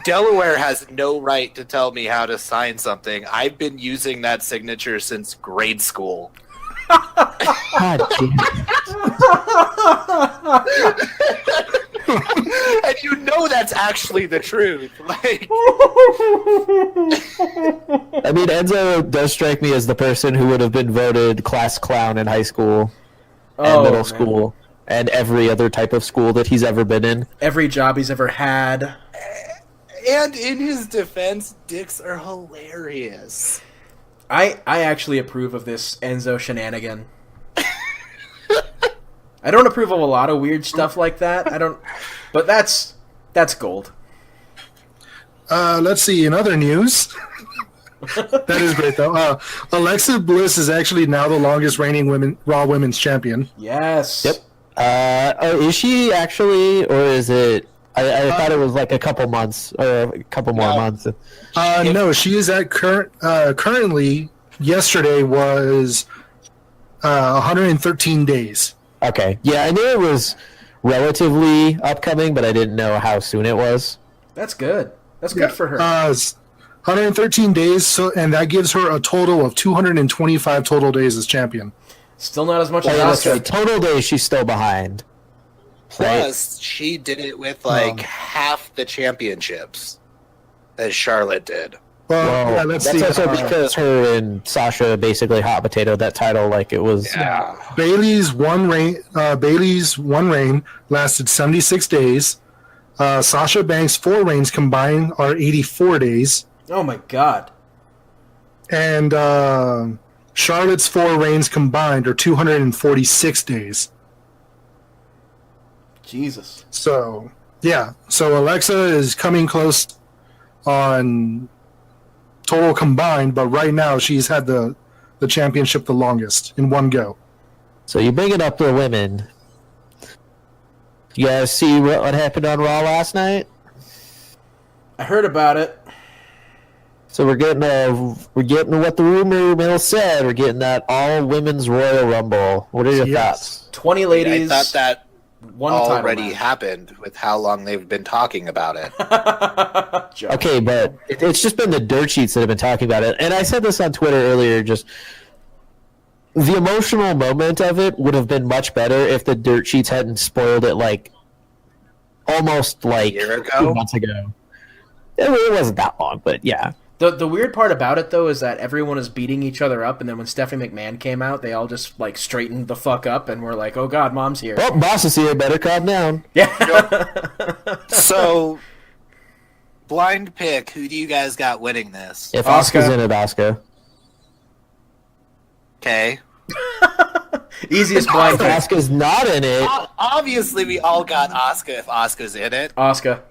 Delaware has no right to tell me how to sign something. I've been using that signature since grade school. God damn it. And you know that's actually the truth. Like, I mean, Enzo does strike me as the person who would have been voted class clown in high school and middle school and every other type of school that he's ever been in. Every job he's ever had. and in his defense, dicks are hilarious. I actually approve of this Enzo shenanigan. I don't approve of a lot of weird stuff like that. But that's gold. Let's see. In other news, that is great though. Alexa Bliss is actually now the longest reigning Raw Women's Champion. Yes. Yep. Is she actually, or is it? I thought it was like a couple months or a couple more months. No, she is at currently. Yesterday was 113 days. Okay. Yeah, I knew it was relatively upcoming, but I didn't know how soon it was. That's good. That's good for her. 113 days, and that gives her a total of 225 total days as champion. Still not as much Oh, as yeah, that's Asuka. right. Total days, she's still behind. Plus, she did it with like half the championships as Charlotte did. Well, yeah, let's that's see. also because her and Sasha basically hot potatoed that title like it was. Yeah. Bailey's one reign lasted 76 days. Sasha Banks' 4 reigns combined are 84 days. Oh my god. And Charlotte's 4 reigns combined are 246 days. Jesus. So, yeah. So Alexa is coming close on total combined, but right now she's had the championship the longest in one go. So you bring it up to the women. You guys see what happened on Raw last night? I heard about it. So we're getting what the rumor mill said. We're getting that all women's Royal Rumble. What are your thoughts? 20 ladies. I thought that one already title happened with how long they've been talking about it. match. Okay, but it's just been the dirt sheets that have been talking about it. And I said this on Twitter earlier, just the emotional moment of it would have been much better if the dirt sheets hadn't spoiled it like almost like year ago? 2 months ago. It wasn't that long, but yeah. The weird part about it, though, is that everyone is beating each other up, and then when Stephanie McMahon came out, they all just, like, straightened the fuck up, and were like, oh god, mom's here. Well, boss is here, better calm down. Yeah. So, blind pick, who do you guys got winning this? If Asuka. Asuka's in it, Asuka. Okay. Easiest blind If pick. Asuka's not in it, Obviously, we all got Asuka if Asuka's in it, Asuka.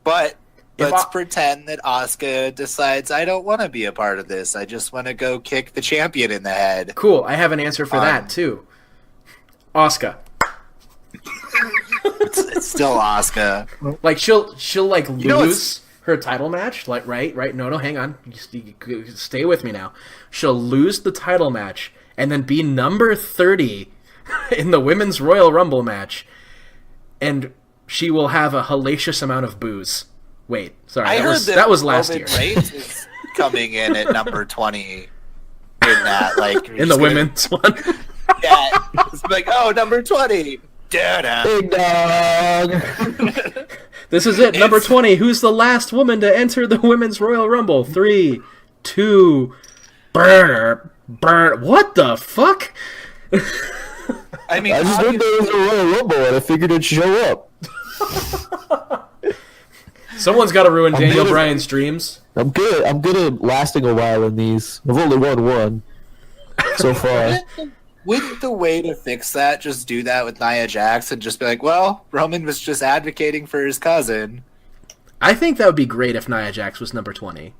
but If let's I- pretend that Asuka decides, I don't want to be a part of this. I just want to go kick the champion in the head. Cool, I have an answer for that, too. Asuka. It's still Asuka. Like, she'll like, know lose her title match, like, right? No, hang on. You stay with me now. She'll lose the title match, and then be number 30 in the Women's Royal Rumble match, and she will have a hellacious amount of booze. Wait, sorry, I heard that was last Roman year. Reigns is coming in at number 20 in that, like In the women's one. Yeah, it's like, oh, number 20. Da-da. big dog. This is it, number 20. Who's the last woman to enter the Women's Royal Rumble? 3, 2, burn. What the fuck? I mean, I just heard there was a Royal Rumble and I figured it'd show up. Someone's got to ruin Daniel good. Bryan's dreams. I'm good at lasting a while in these. I've only won one so far. wouldn't the way to fix that just do that with Nia Jax and just be like, well, Roman was just advocating for his cousin. I think that would be great if Nia Jax was number 20.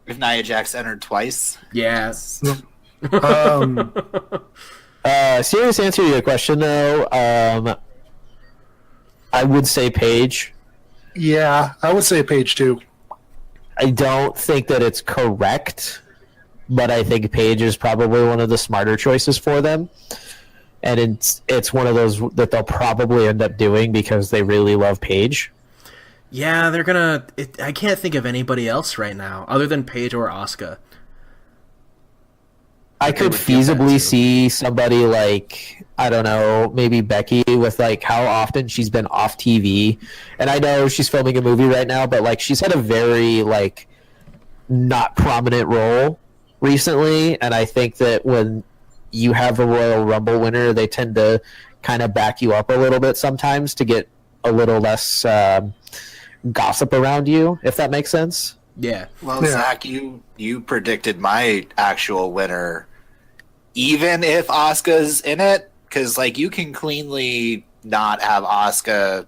If Nia Jax entered twice. Yeah. Serious answer to your question, though. I would say Paige. Yeah, I would say Paige too. I don't think that it's correct, but I think Paige is probably one of the smarter choices for them. And it's one of those that they'll probably end up doing because they really love Paige. Yeah, they're gonna... I can't think of anybody else right now, other than Paige or Asuka. I could would get that, feasibly too. see somebody like, I don't know, maybe Becky with like how often she's been off TV. And I know she's filming a movie right now, but like she's had a very like not prominent role recently. And I think that when you have a Royal Rumble winner, they tend to kind of back you up a little bit sometimes to get a little less gossip around you, if that makes sense. Yeah. Well, Yeah. Zach, you predicted my actual winner. Even if Asuka's in it, because like you can cleanly not have Asuka.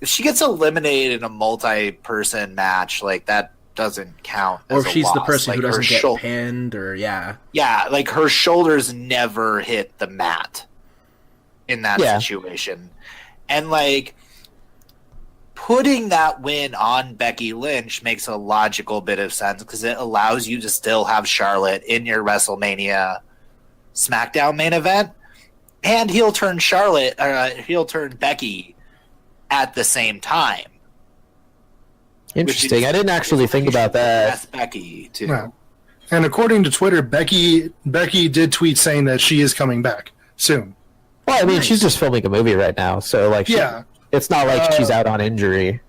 If she gets eliminated in a multi-person match, like that doesn't count. Or as if a she's the loss. person Like, who her doesn't get shou- pinned, or yeah. Yeah, like her shoulders never hit the mat in that Yeah. situation. And like putting that win on Becky Lynch makes a logical bit of sense because it allows you to still have Charlotte in your WrestleMania SmackDown main event and he'll turn Becky at the same time. Interesting. I didn't actually think about that. That's Becky too. Yeah. And according to Twitter, Becky did tweet saying that she is coming back soon. Well, I mean, Nice. she's just filming a movie right now, so like, Yeah. it's not like she's out on injury.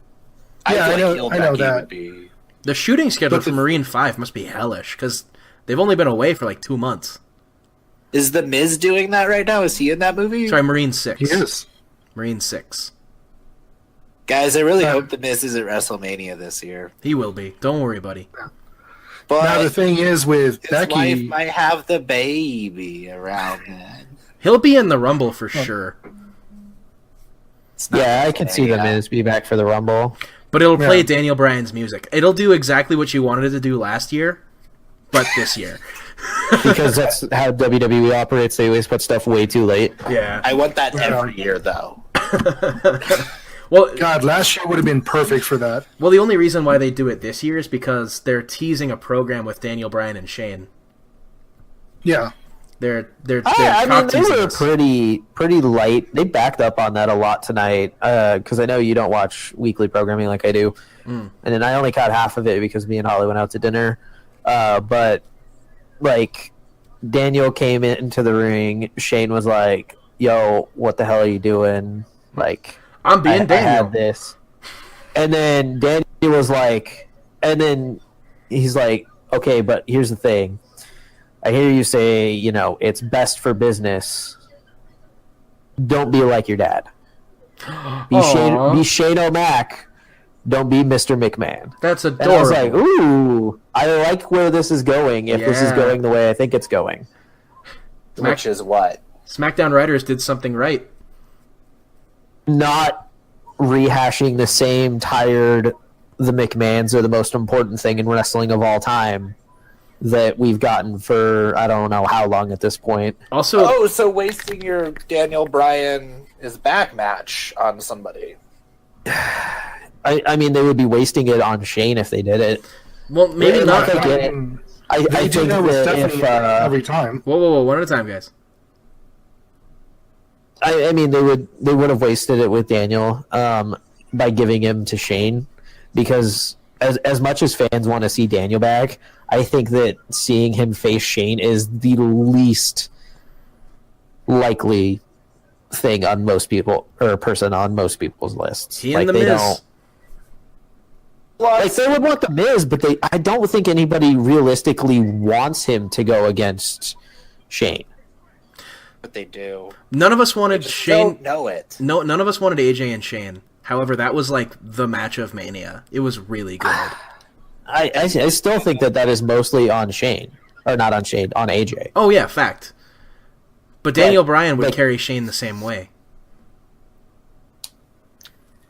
Yeah, I feel know- heel I know Becky that. would be. The shooting schedule But for the- Marine 5 must be hellish, because they've only been away for like 2 months. Is the Miz doing that right now? Is he in that movie? Sorry, Marine 6. He is. Marine 6. Guys, I really hope the Miz is at WrestleMania this year. He will be. Don't worry, buddy. But Now the thing is with his wife Becky, might have the baby around then. He'll be in the Rumble for sure. It's not Yeah, I can see the WrestleMania. Miz be back for the Rumble. But it'll play Yeah. Daniel Bryan's music. It'll do exactly what you wanted it to do last year, but this year. Because that's how WWE operates. They always put stuff way too late. Yeah. I want that Yeah. every year, though. Well, God, last year would have been perfect for that. the only reason why they do it this year is because they're teasing a program with Daniel Bryan and Shane. Yeah. They're I mean, cock they teasing were us. pretty light. They backed up on that a lot tonight because I know you don't watch weekly programming like I do, and then I only caught half of it because me and Holly went out to dinner. But like, Daniel came into the ring. Shane was like, "Yo, what the hell are you doing?" Like, I'm being I Daniel. had this. And then Daniel was like, and then he's like, okay, but here's the thing. I hear you say, it's best for business. Don't be like your dad. Be Shane O'Mac. Don't be Mr. McMahon. That's And adorable. I was like, ooh, I like where this is going if this is Yeah. going the way I think it's going. Which is what? SmackDown writers did something right. Not rehashing the same tired, the McMahons are the most important thing in wrestling of all time that we've gotten for I don't know how long at this point. Also, So wasting your Daniel Bryan is back match on somebody. I mean, they would be wasting it on Shane if they did it. well, maybe Like, not. I get it. I They think do that with that Stephanie if every time. Whoa, one at a time, guys. I mean, they would have wasted it with Daniel by giving him to Shane, because as much as fans want to see Daniel back, I think that seeing him face Shane is the least likely thing on most people or person on most people's lists. He and The Miz. Like they would want the Miz, but I don't think anybody realistically wants him to go against Shane. But they do. None of us wanted Just Shane. don't know it. No, none of us wanted AJ and Shane. However, that was like the match of Mania. It was really good. I still think that is mostly on Shane, or not on Shane, on AJ. Oh yeah, fact. But Daniel But- Bryan would but- carry Shane the same way.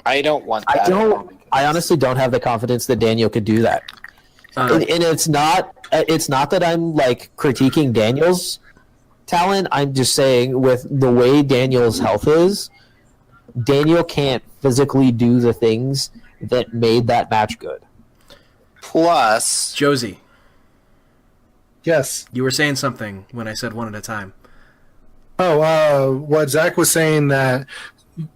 I don't want that. I honestly don't have the confidence that Daniel could do that. And it's not that I'm like critiquing Daniel's talent. I'm just saying with the way Daniel's health is, Daniel can't physically do the things that made that match good. Plus, Josie, Yes. you were saying something when I said one at a time. What Zach was saying that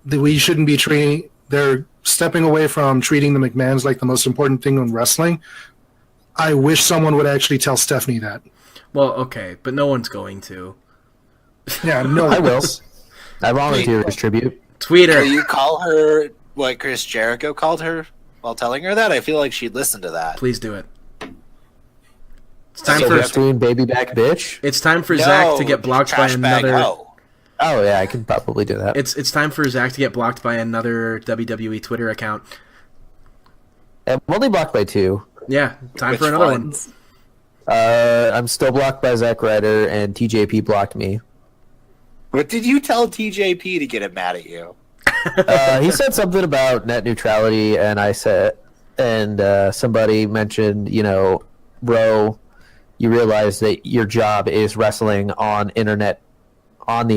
we shouldn't be treating. They're stepping away from treating the McMahons like the most important thing in wrestling. I wish someone would actually tell Stephanie that. Well, okay, but no one's going to. Yeah, no, I will. I volunteer as tribute. Tweet her. will you call her what Chris Jericho called her while telling her that? I feel like she'd listen to that. Please do it. It's time So for we're doing baby back bitch. it's time for Zach to get blocked by trash bag another. hoe. Oh yeah, I can probably do that. It's time for Zach to get blocked by another WWE Twitter account. I'm only blocked by 2. Yeah, time Which for another ones? I'm still blocked by Zack Ryder, and TJP blocked me. What did you tell TJP to get him mad at you? He said something about net neutrality, and I said, and somebody mentioned, bro, you realize that your job is wrestling on the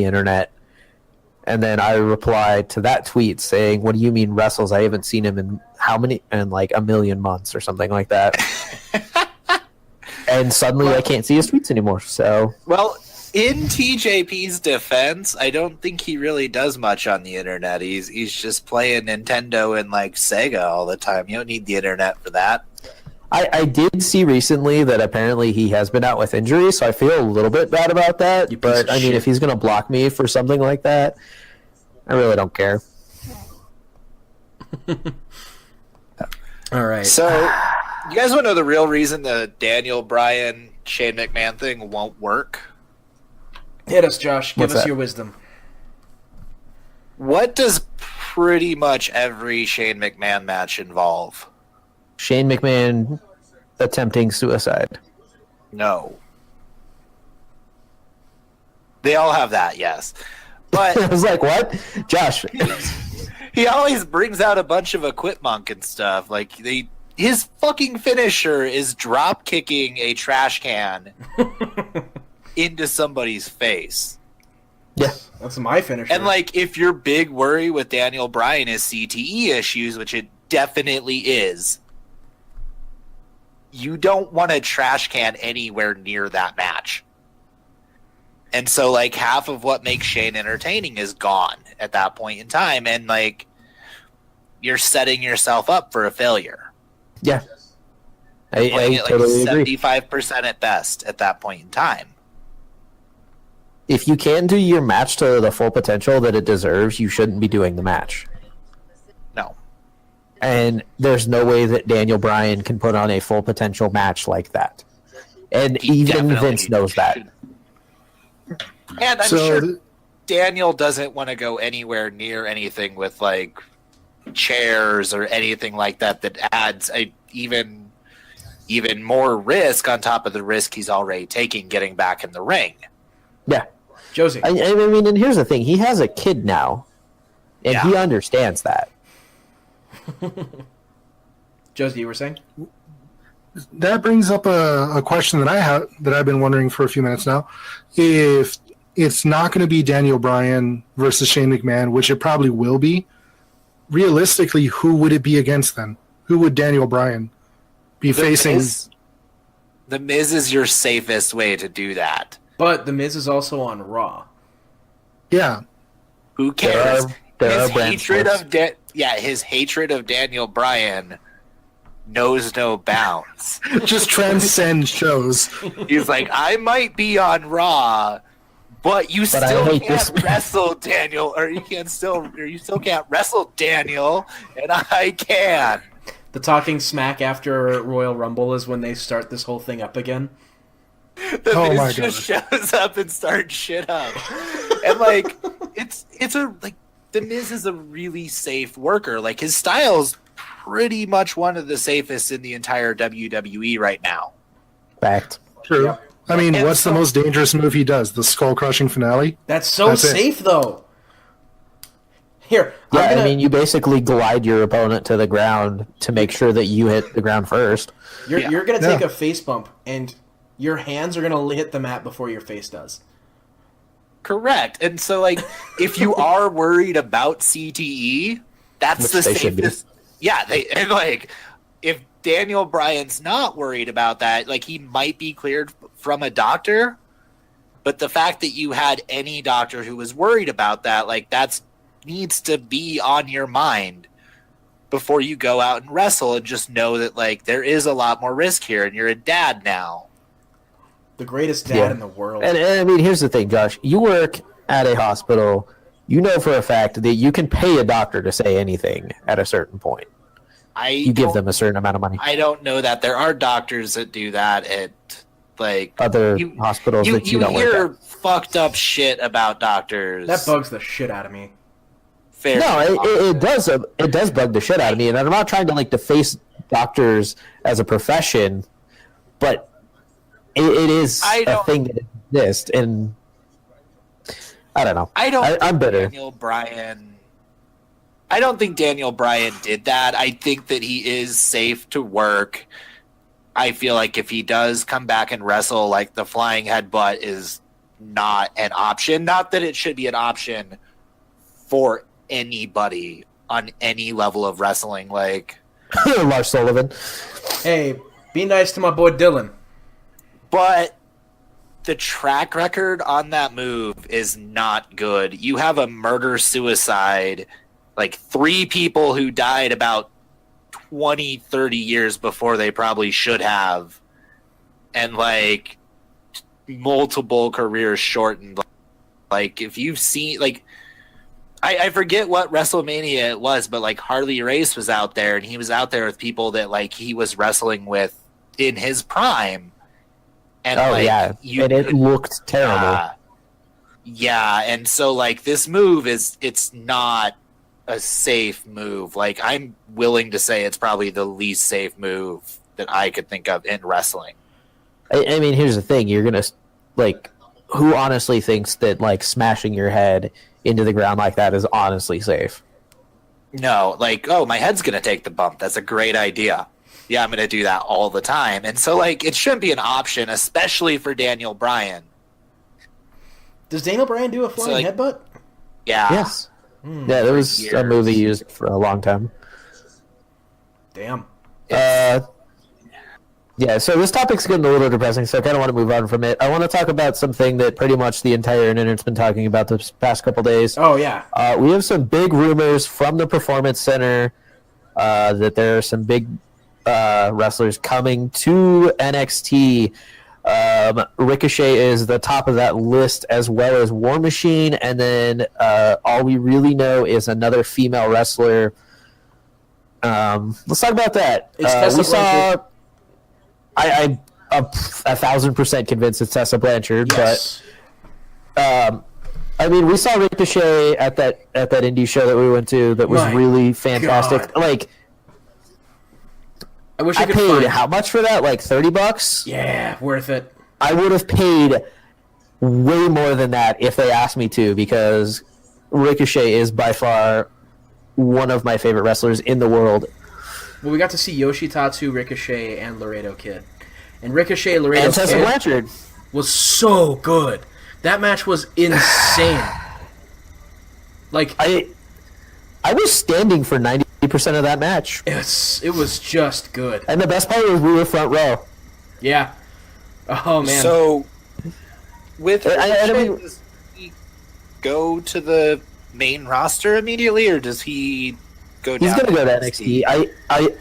internet. And then I replied to that tweet saying, what do you mean wrestles? I haven't seen him in like a million months or something like that. And suddenly I can't see his tweets anymore. So Well, in TJP's defense, I don't think he really does much on the internet. He's just playing Nintendo and like Sega all the time. You don't need the internet for that. I did see recently that apparently he has been out with injury, so I feel a little bit bad about that. You piece But of I mean, shit. if he's going to block me for something like that, I really don't care. All right. So, you guys want to know the real reason the Daniel Bryan Shane McMahon thing won't work? Hit us, Josh. Give What's us that? your wisdom. What does pretty much every Shane McMahon match involve? Shane McMahon attempting suicide. No. They all have that, yes. But I was like, what? Josh, he always brings out a bunch of equipment and stuff. Like his fucking finisher is drop kicking a trash can into somebody's face. yeah. That's my finisher. And like, if your big worry with Daniel Bryan is CTE issues, which it definitely is, you don't want a trash can anywhere near that match. And so, like, half of what makes Shane entertaining is gone at that point in time, and like, you're setting yourself up for a failure. Yeah. Playing I it totally like agree. 75% at best at that point in time. If you can't do your match to the full potential that it deserves, you shouldn't be doing the match. and there's no way that Daniel Bryan can put on a full potential match like that. And He even definitely Vince knows that. should. And I'm sure Daniel doesn't want to go anywhere near anything with like chairs or anything like that adds a even more risk on top of the risk he's already taking getting back in the ring. Yeah. Josie. I mean, and here's the thing. He has a kid now, and he understands that. Josie, you were saying? That brings up a question that I've been wondering for a few minutes now. If it's not going to be Daniel Bryan versus Shane McMahon, which it probably will be, realistically, who would it be against then? Who would Daniel Bryan be facing? The Miz is your safest way to do that. But The Miz is also on Raw. Yeah. Who cares? There His are hatred of Daniel Bryan knows no bounds. Just transcend shows. He's like, I might be on Raw, but you still can't wrestle Daniel, or you still can't wrestle Daniel, and I can. The talking smack after Royal Rumble is when they start this whole thing up again. The Miz just shows up and starts shit up, and like the Miz is a really safe worker. Like his style's pretty much one of the safest in the entire WWE right now. Fact. True. Yep. I mean, what's the most dangerous move he does? The skull crushing finale? That's safe though. Here, I mean, you basically glide your opponent to the ground to make sure that you hit the ground first. You're gonna take a face bump, and your hands are gonna hit the mat before your face does. Correct. And so, like, if you are worried about CTE, that's the safest. Yeah, if Daniel Bryan's not worried about that, like, he might be cleared from a doctor, but the fact that you had any doctor who was worried about that, like, that's needs to be on your mind before you go out and wrestle, and just know that, like, there is a lot more risk here, and you're a dad now. The greatest dad in the world. And I mean, here's the thing, Josh. You work at a hospital. You know for a fact that you can pay a doctor to say anything at a certain point. You give them a certain amount of money. I don't know that. There are doctors that do that at, like, other hospitals that you don't work at. You hear fucked up shit about doctors. That bugs the shit out of me. It does. It does bug the shit out of me, and I'm not trying to like deface doctors as a profession, but it is a thing that exists, and I don't know. I'm bitter. I don't think Daniel Bryan did that. I think that he is safe to work. I feel like if he does come back and wrestle, like, the flying headbutt is not an option. Not that it should be an option for anybody on any level of wrestling. Like, Lars Sullivan. Hey, be nice to my boy Dylan. But the track record on that move is not good. You have a murder-suicide, like 3 people who died about 20, 30 years before they probably should have, and, like, multiple careers shortened. Like, if you've seen, like, I forget what WrestleMania it was, but, like, Harley Race was out there, and he was out there with people that, like, he was wrestling with in his prime. And, and it looked terrible. Yeah, and so, like, this move it's not a safe move. Like, I'm willing to say it's probably the least safe move that I could think of in wrestling. I mean, here's the thing. You're going to, like, who honestly thinks that, like, smashing your head into the ground like that is honestly safe? No, like, oh, my head's going to take the bump. That's a great idea. Yeah, I'm going to do that all the time. And so, like, it shouldn't be an option, especially for Daniel Bryan. Does Daniel Bryan do a flying headbutt? Yeah. Yes. Yeah, there was a move he used for a long time. Damn. Yeah, so this topic's getting a little depressing, so I kind of want to move on from it. I want to talk about something that pretty much the entire internet's been talking about this past couple days. Oh, yeah. We have some big rumors from the Performance Center that there are some big wrestlers coming to NXT. Ricochet is the top of that list, as well as War Machine, and then all we really know is another female wrestler Let's talk about that. It's Tessa We saw. Blanchard. I'm 1,000% convinced it's Tessa Blanchard, Yes. but I mean, we saw Ricochet at that indie show that we went to that was My really fantastic. God. Like, I wish I I could paid find. how much for that? Like $30. Yeah, worth it. I would have paid way more than that if they asked me to, because Ricochet is by far one of my favorite wrestlers in the world. Well, we got to see Yoshitatsu, Ricochet, and Laredo Kid. And Ricochet, Laredo And Tessa Kid Blanchard. was so good. That match was insane. Like, I was standing for 90% of that match. it was just good. And the best part was we were front row. Yeah. Oh, man. So, with I Ricochet, mean- does he go to the main roster immediately, or does he go down? He's going to go to NXT.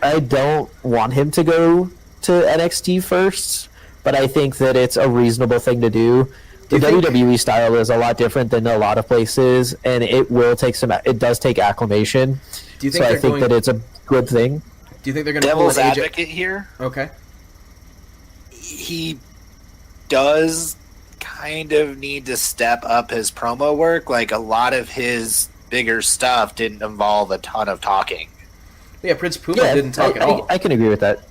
I don't want him to go to NXT first, but I think that it's a reasonable thing to do. The Do you think- WWE style is a lot different than a lot of places, and it does take acclimation. Do you think So I they're think going? that it's a good thing. Do you think they're going to pull Devil's an AJ? advocate here. Okay. He does kind of need to step up his promo work. Like, a lot of his bigger stuff didn't involve a ton of talking. Yeah, Prince Puma didn't talk at all. I can agree with that.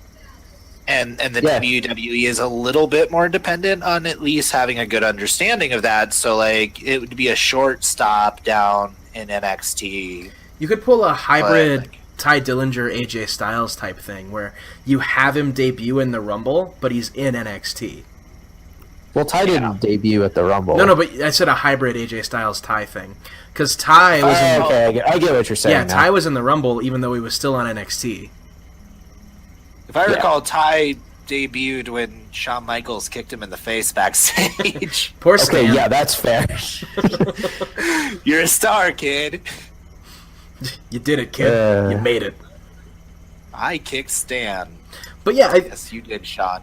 And the Yeah. WWE is a little bit more dependent on at least having a good understanding of that. So, like, it would be a short stop down in NXT. You could pull a hybrid like- Ty Dillinger, AJ Styles type thing where you have him debut in the Rumble, but he's in NXT. Well, Ty didn't debut at the Rumble. No, but I said a hybrid AJ Styles Ty thing. Because Ty was in Okay, I get what you're saying. yeah, now. Ty was in the Rumble even though he was still on NXT. If I recall, Ty debuted when Shawn Michaels kicked him in the face backstage. Poor Okay, Stan. yeah, that's fair. You're a star, kid. You did it, kid. You made it. I kicked Stan. But yeah, Yes, you did, Sean.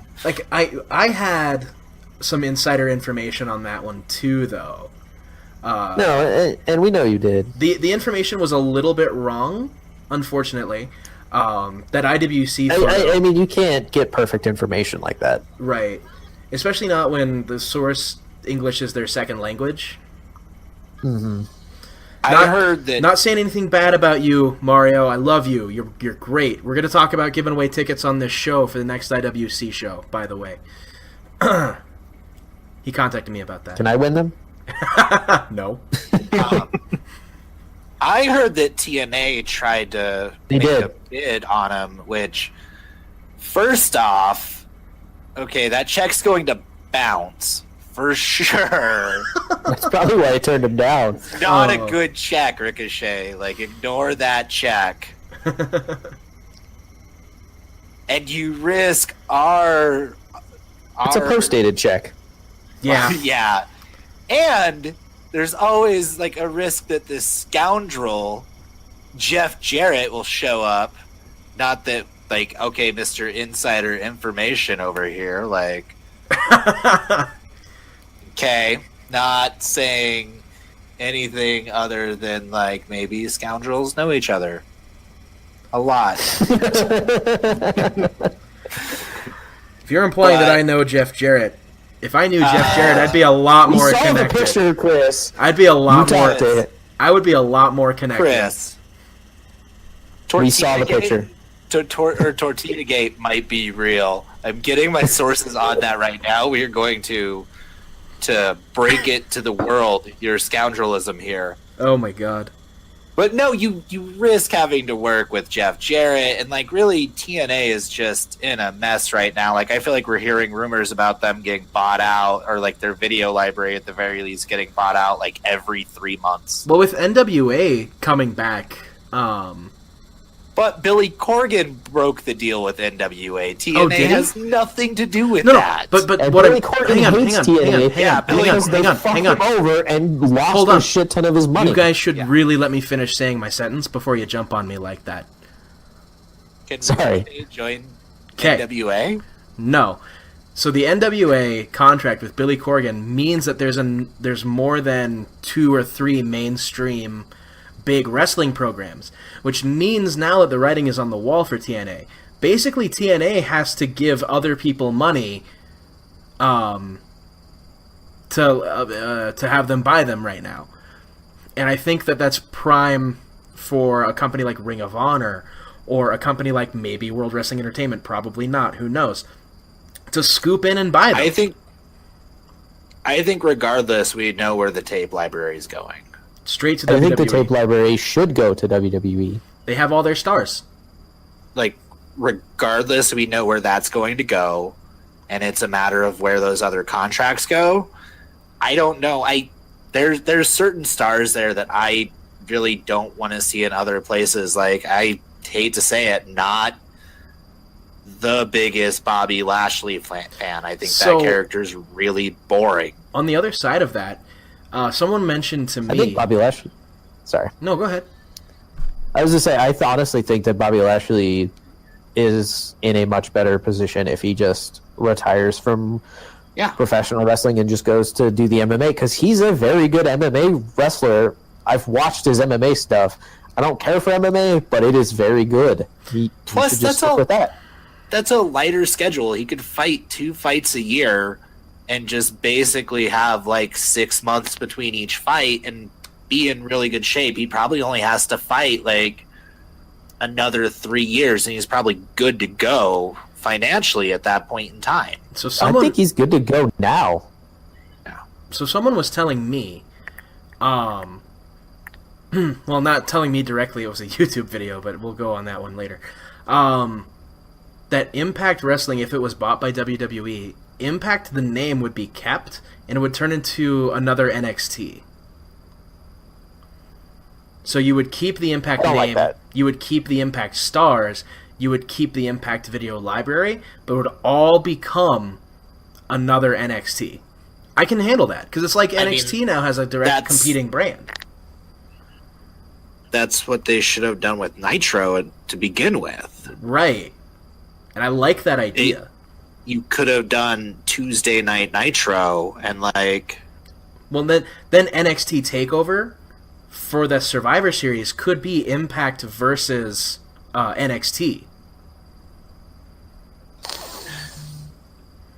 I had some insider information on that one too, though. No, and we know you did. The information was a little bit wrong, unfortunately. That IWC photo, I mean, you can't get perfect information like that. right? Especially not when the source English is their second language. I heard that. Not saying anything bad about you, Mario. I love you. You're great. We're gonna talk about giving away tickets on this show for the next IWC show. By the way, he contacted me about that. Can I win them? No. I heard that TNA tried to They make did. a bid on him, which, first off, okay, that check's going to bounce for sure. That's probably why I turned him down. Not Oh. a good check, Ricochet. Like, ignore that check. And you risk our. It's a post-dated check. Yeah. Yeah. And there's always like a risk that this scoundrel, Jeff Jarrett, will show up. Not that, like, okay, Mr. Insider Information over here. Like, okay, not saying anything other than, like, maybe scoundrels know each other a lot. If you're implying that I know Jeff Jarrett, if I knew Jeff Jarrett, I'd be a lot We more saw the connected. picture, Chris. I'd be a lot You more. talked to it. I would be a lot more connected. Chris. We saw the Tortilla-Gate- picture. Tortilla-Gate might be real. I'm getting my sources on that right now. We are going to break it to the world, your scoundrelism here. Oh my god. But no, you risk having to work with Jeff Jarrett, and, like, really, TNA is just in a mess right now. Like, I feel like we're hearing rumors about them getting bought out, or, like, their video library at the very least getting bought out, like, every 3 months. Well, with NWA coming back, But Billy Corgan broke the deal with NWA. TNA Oh, did he? has nothing to do with no, that. but And what? Billy Corgan hates TNA because they fucked hang on. him over and lost Hold a on. shit ton of his money. You guys should really let me finish saying my sentence before you jump on me like that. Can Sorry. Ricochet join 'Kay. NWA? No. So the NWA contract with Billy Corgan means that there's more than 2 or 3 mainstream big wrestling programs, which means now that the writing is on the wall for TNA. Basically, TNA has to give other people money to have them buy them right now. And I think that that's prime for a company like Ring of Honor or a company like maybe World Wrestling Entertainment, probably not, who knows, to scoop in and buy them. I think regardless, we know where the tape library is going. Straight to WWE. I think the tape library should go to WWE. They have all their stars. Like, regardless, we know where that's going to go, and it's a matter of where those other contracts go. I don't know. There's certain stars there that I really don't want to see in other places. Like, I hate to say it, not the biggest Bobby Lashley fan. I think that character's really boring. On the other side of that, someone mentioned to me... I think Bobby Lashley... Sorry. No, go ahead. I was going to say, I honestly think that Bobby Lashley is in a much better position if he just retires from professional wrestling and just goes to do the MMA, because he's a very good MMA wrestler. I've watched his MMA stuff. I don't care for MMA, but it is very good. Plus, that's a lighter schedule. He could fight 2 fights a year and just basically have like 6 months between each fight and be in really good shape. He probably only has to fight like another 3 years, and he's probably good to go financially at that point in time. So I think he's good to go now. Yeah. So someone was telling me, well, not telling me directly, it was a YouTube video, but we'll go on that one later, that Impact Wrestling, if it was bought by WWE, Impact, the name would be kept, and it would turn into another NXT. So you would keep the Impact name, like that. You would keep the Impact stars, you would keep the Impact video library, but it would all become another NXT. I can handle that, because it's like NXT now has a direct competing brand. That's what they should have done with Nitro to begin with. Right. And I like that idea. You could have done Tuesday Night Nitro and like... Well, then NXT TakeOver for the Survivor Series could be Impact versus NXT.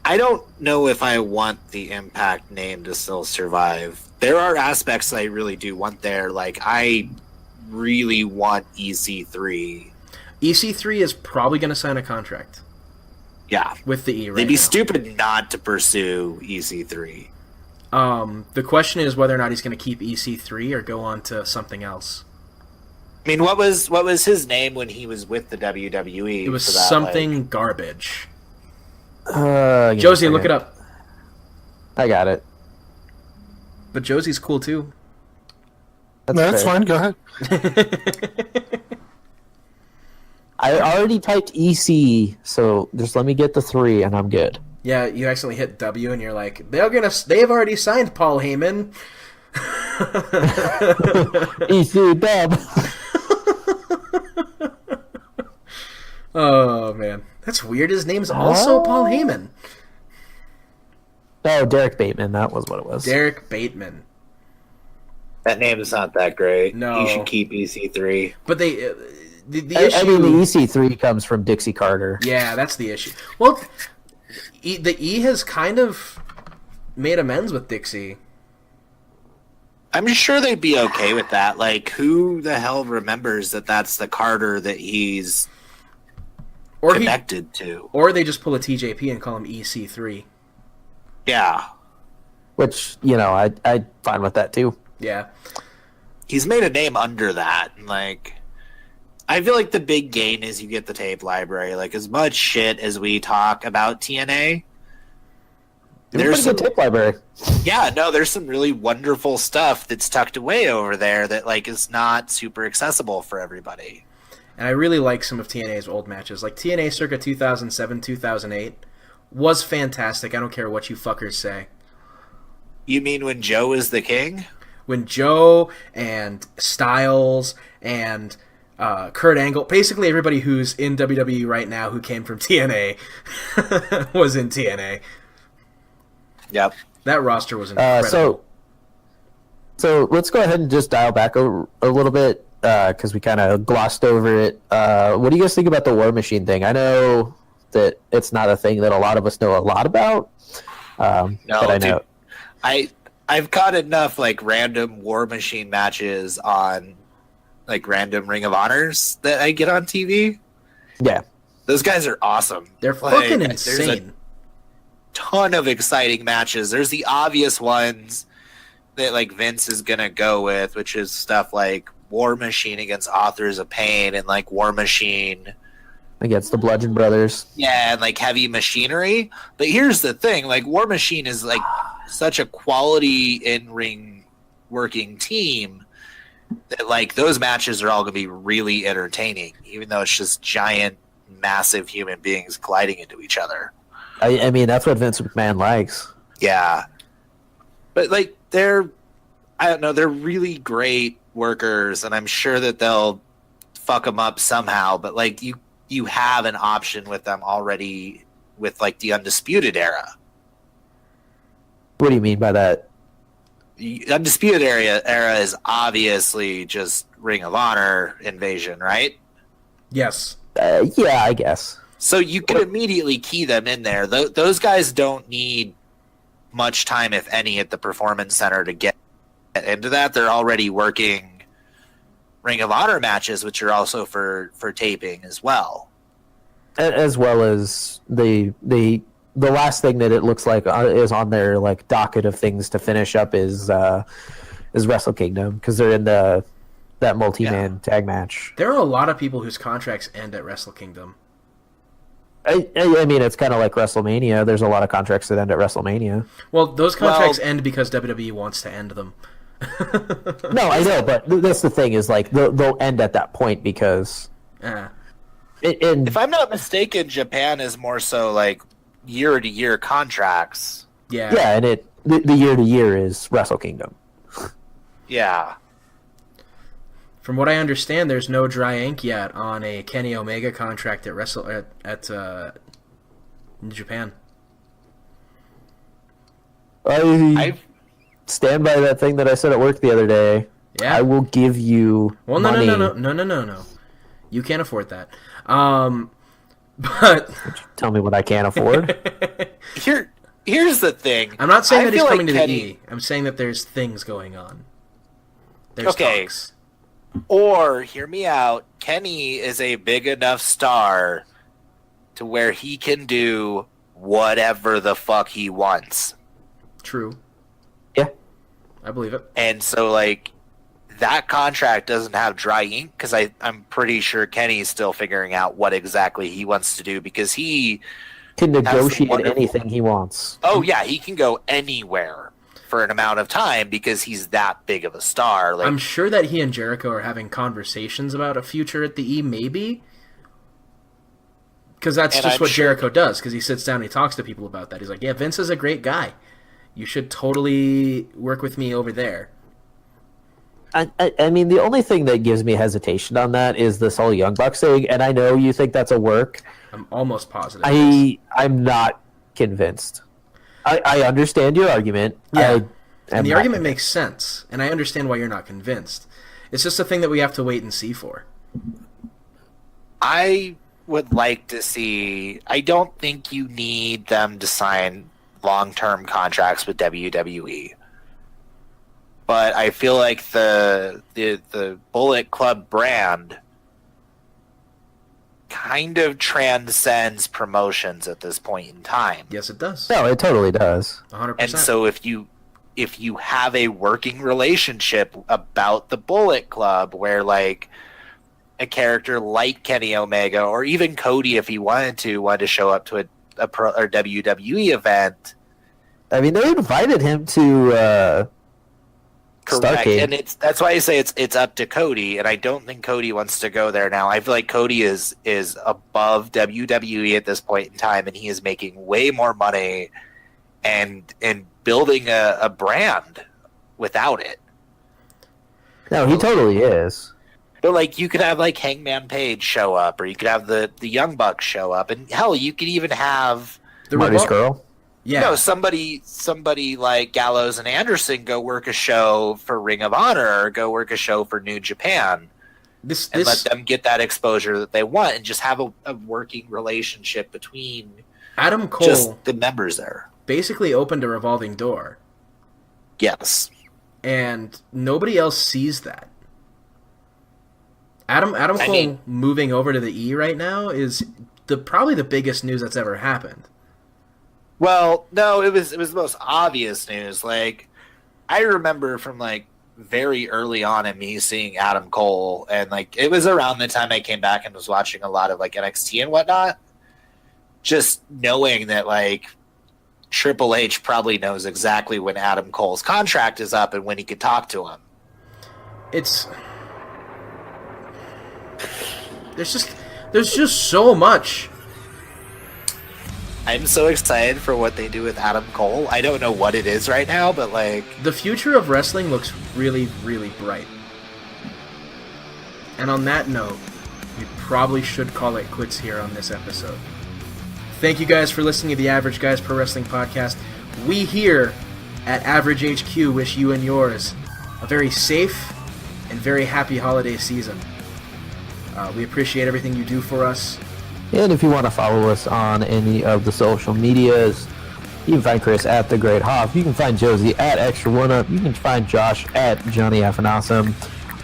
I don't know if I want the Impact name to still survive. There are aspects I really do want there. Like, I really want EC3. EC3 is probably going to sign a contract. Yeah. With the E right They'd be now. stupid not to pursue EC3. The question is whether or not he's going to keep EC3 or go on to something else. I mean, what was his name when he was with the WWE? It was for that, something garbage. Josie, look it up. I got it. But Josie's cool too. That's fine. Go ahead. I already typed EC, so just let me get the 3 and I'm good. Yeah, you accidentally hit W and you're like, they've already signed Paul Heyman. EC dub. Oh man, that's weird. His name's also Paul Heyman. Oh, Derek Bateman. That was what it was. Derek Bateman. That name is not that great. No. You should keep EC3. But the I issue... mean, the EC3 comes from Dixie Carter. Yeah, that's the issue. Well, the E has kind of made amends with Dixie. I'm sure they'd be okay with that. Like, who the hell remembers that that's the Carter that he's connected to? Or they just pull a TJP and call him EC3. Yeah. Which, I'd fine with that too. Yeah. He's made a name under that. And, like, I feel like the big gain is you get the tape library. Like, as much shit as we talk about TNA, There's a tape library. Yeah, no, there's some really wonderful stuff that's tucked away over there that, like, is not super accessible for everybody. And I really like some of TNA's old matches. Like, TNA circa 2007, 2008 was fantastic. I don't care what you fuckers say. You mean when Joe was the king? When Joe and Styles and Kurt Angle, basically everybody who's in WWE right now who came from TNA was in TNA. Yep. That roster was incredible. So let's go ahead and just dial back a little bit because we kind of glossed over it. What do you guys think about the War Machine thing? I know that it's not a thing that a lot of us know a lot about, No, but I know. dude, I've caught enough like random War Machine matches on like random Ring of Honors that I get on TV. Yeah, Those guys are awesome. They're Like, fucking there's a insane. ton of exciting matches. There's the obvious ones that like Vince is gonna go with, which is stuff like War Machine against Authors of Pain and like War Machine, against the Bludgeon Brothers. yeah, and like Heavy Machinery. But here's the thing: like War Machine is like such a quality in-ring working team that like those matches are all gonna be really entertaining, even though it's just giant, massive human beings colliding into each other. I mean, that's what Vince McMahon likes. Yeah. But like they're really great workers, and I'm sure that they'll fuck them up somehow, but like you have an option with them already with like the Undisputed Era. What do you mean by that? The Undisputed era is obviously just Ring of Honor Invasion, right? Yes. Yeah, I guess. So you can immediately key them in there. Those guys don't need much time, if any, at the Performance Center to get into that. They're already working Ring of Honor matches, which are also for taping as well. As well as the last thing that it looks like is on their like docket of things to finish up is Wrestle Kingdom, because they're in that multi-man tag match. There are a lot of people whose contracts end at Wrestle Kingdom. I mean, it's kind of like WrestleMania. There's a lot of contracts that end at WrestleMania. Well, those contracts end because WWE wants to end them. No, I know, but that's the thing is like they'll end at that point because. If I'm not mistaken, Japan is more so like year-to-year contracts. Yeah. Yeah, and the year-to-year is Wrestle Kingdom. Yeah. From what I understand, there's no dry ink yet on a Kenny Omega contract at Japan. I stand by that thing that I said at work the other day. Yeah. I will give you money. No. You can't afford that. But Tell me what I can't afford. Here's the thing. I'm not saying I that he's feel coming like to the Kenny- E. I'm saying that there's things going on. There's Okay. talks. Or, hear me out, Kenny is a big enough star to where he can do whatever the fuck he wants. True. Yeah. I believe it. And so, like, that contract doesn't have dry ink, because I'm pretty sure Kenny's still figuring out what exactly he wants to do, because he... Can negotiate wonderful- anything he wants. Oh, yeah, he can go anywhere for an amount of time because he's that big of a star. Like, I'm sure that he and Jericho are having conversations about a future at the E, maybe. Because that's And just I'm what sure- Jericho does, because he sits down and he talks to people about that. He's like, yeah, Vince is a great guy. You should totally work with me over there. I mean, the only thing that gives me hesitation on that is this whole Young Bucks thing, and I know you think that's a work. I'm almost positive. it is. I'm not convinced. I understand your argument. Yeah. I And the not argument makes sense, and I understand why you're not convinced. It's just a thing that we have to wait and see for. I would like to see... I don't think you need them to sign long-term contracts with WWE. But I feel like the Bullet Club brand kind of transcends promotions at this point in time. Yes, it does. No, it totally does. 100%. And so if you have a working relationship about the Bullet Club where like a character like Kenny Omega or even Cody, if he wanted to show up to a pro or WWE event, I mean, they invited him to correct? Starcade. And that's why I say it's up to Cody, and I don't think Cody wants to go there now. I feel like Cody is above WWE at this point in time, and he is making way more money and building a brand without it. No, he totally is. But like you could have like Hangman Page show up, or you could have the Young Bucks show up, and hell, you could even have the Marty Revol- Scurll. Yeah. No, somebody like Gallows and Anderson go work a show for Ring of Honor or go work a show for New Japan. And let them get that exposure that they want and just have a working relationship between Adam Cole just the members there. Basically opened a revolving door. Yes. And nobody else sees that. Adam Cole moving over to the E right now is probably the biggest news that's ever happened. Well, no, it was the most obvious news. Like, I remember from like very early on in me seeing Adam Cole, and like it was around the time I came back and was watching a lot of like NXT and whatnot. Just knowing that like Triple H probably knows exactly when Adam Cole's contract is up and when he could talk to him. There's just so much. I'm so excited for what they do with Adam Cole. I don't know what it is right now, but like the future of wrestling looks really, really bright. And on that note, we probably should call it quits here on this episode. Thank you guys for listening to the Average Guys Pro Wrestling Podcast. We here at Average HQ wish you and yours a very safe and very happy holiday season. We appreciate everything you do for us. And if you want to follow us on any of the social medias, you can find Chris at The Great Haaf. You can find Josie at Extra One Up. You can find Josh at Johnny F. and Awesome.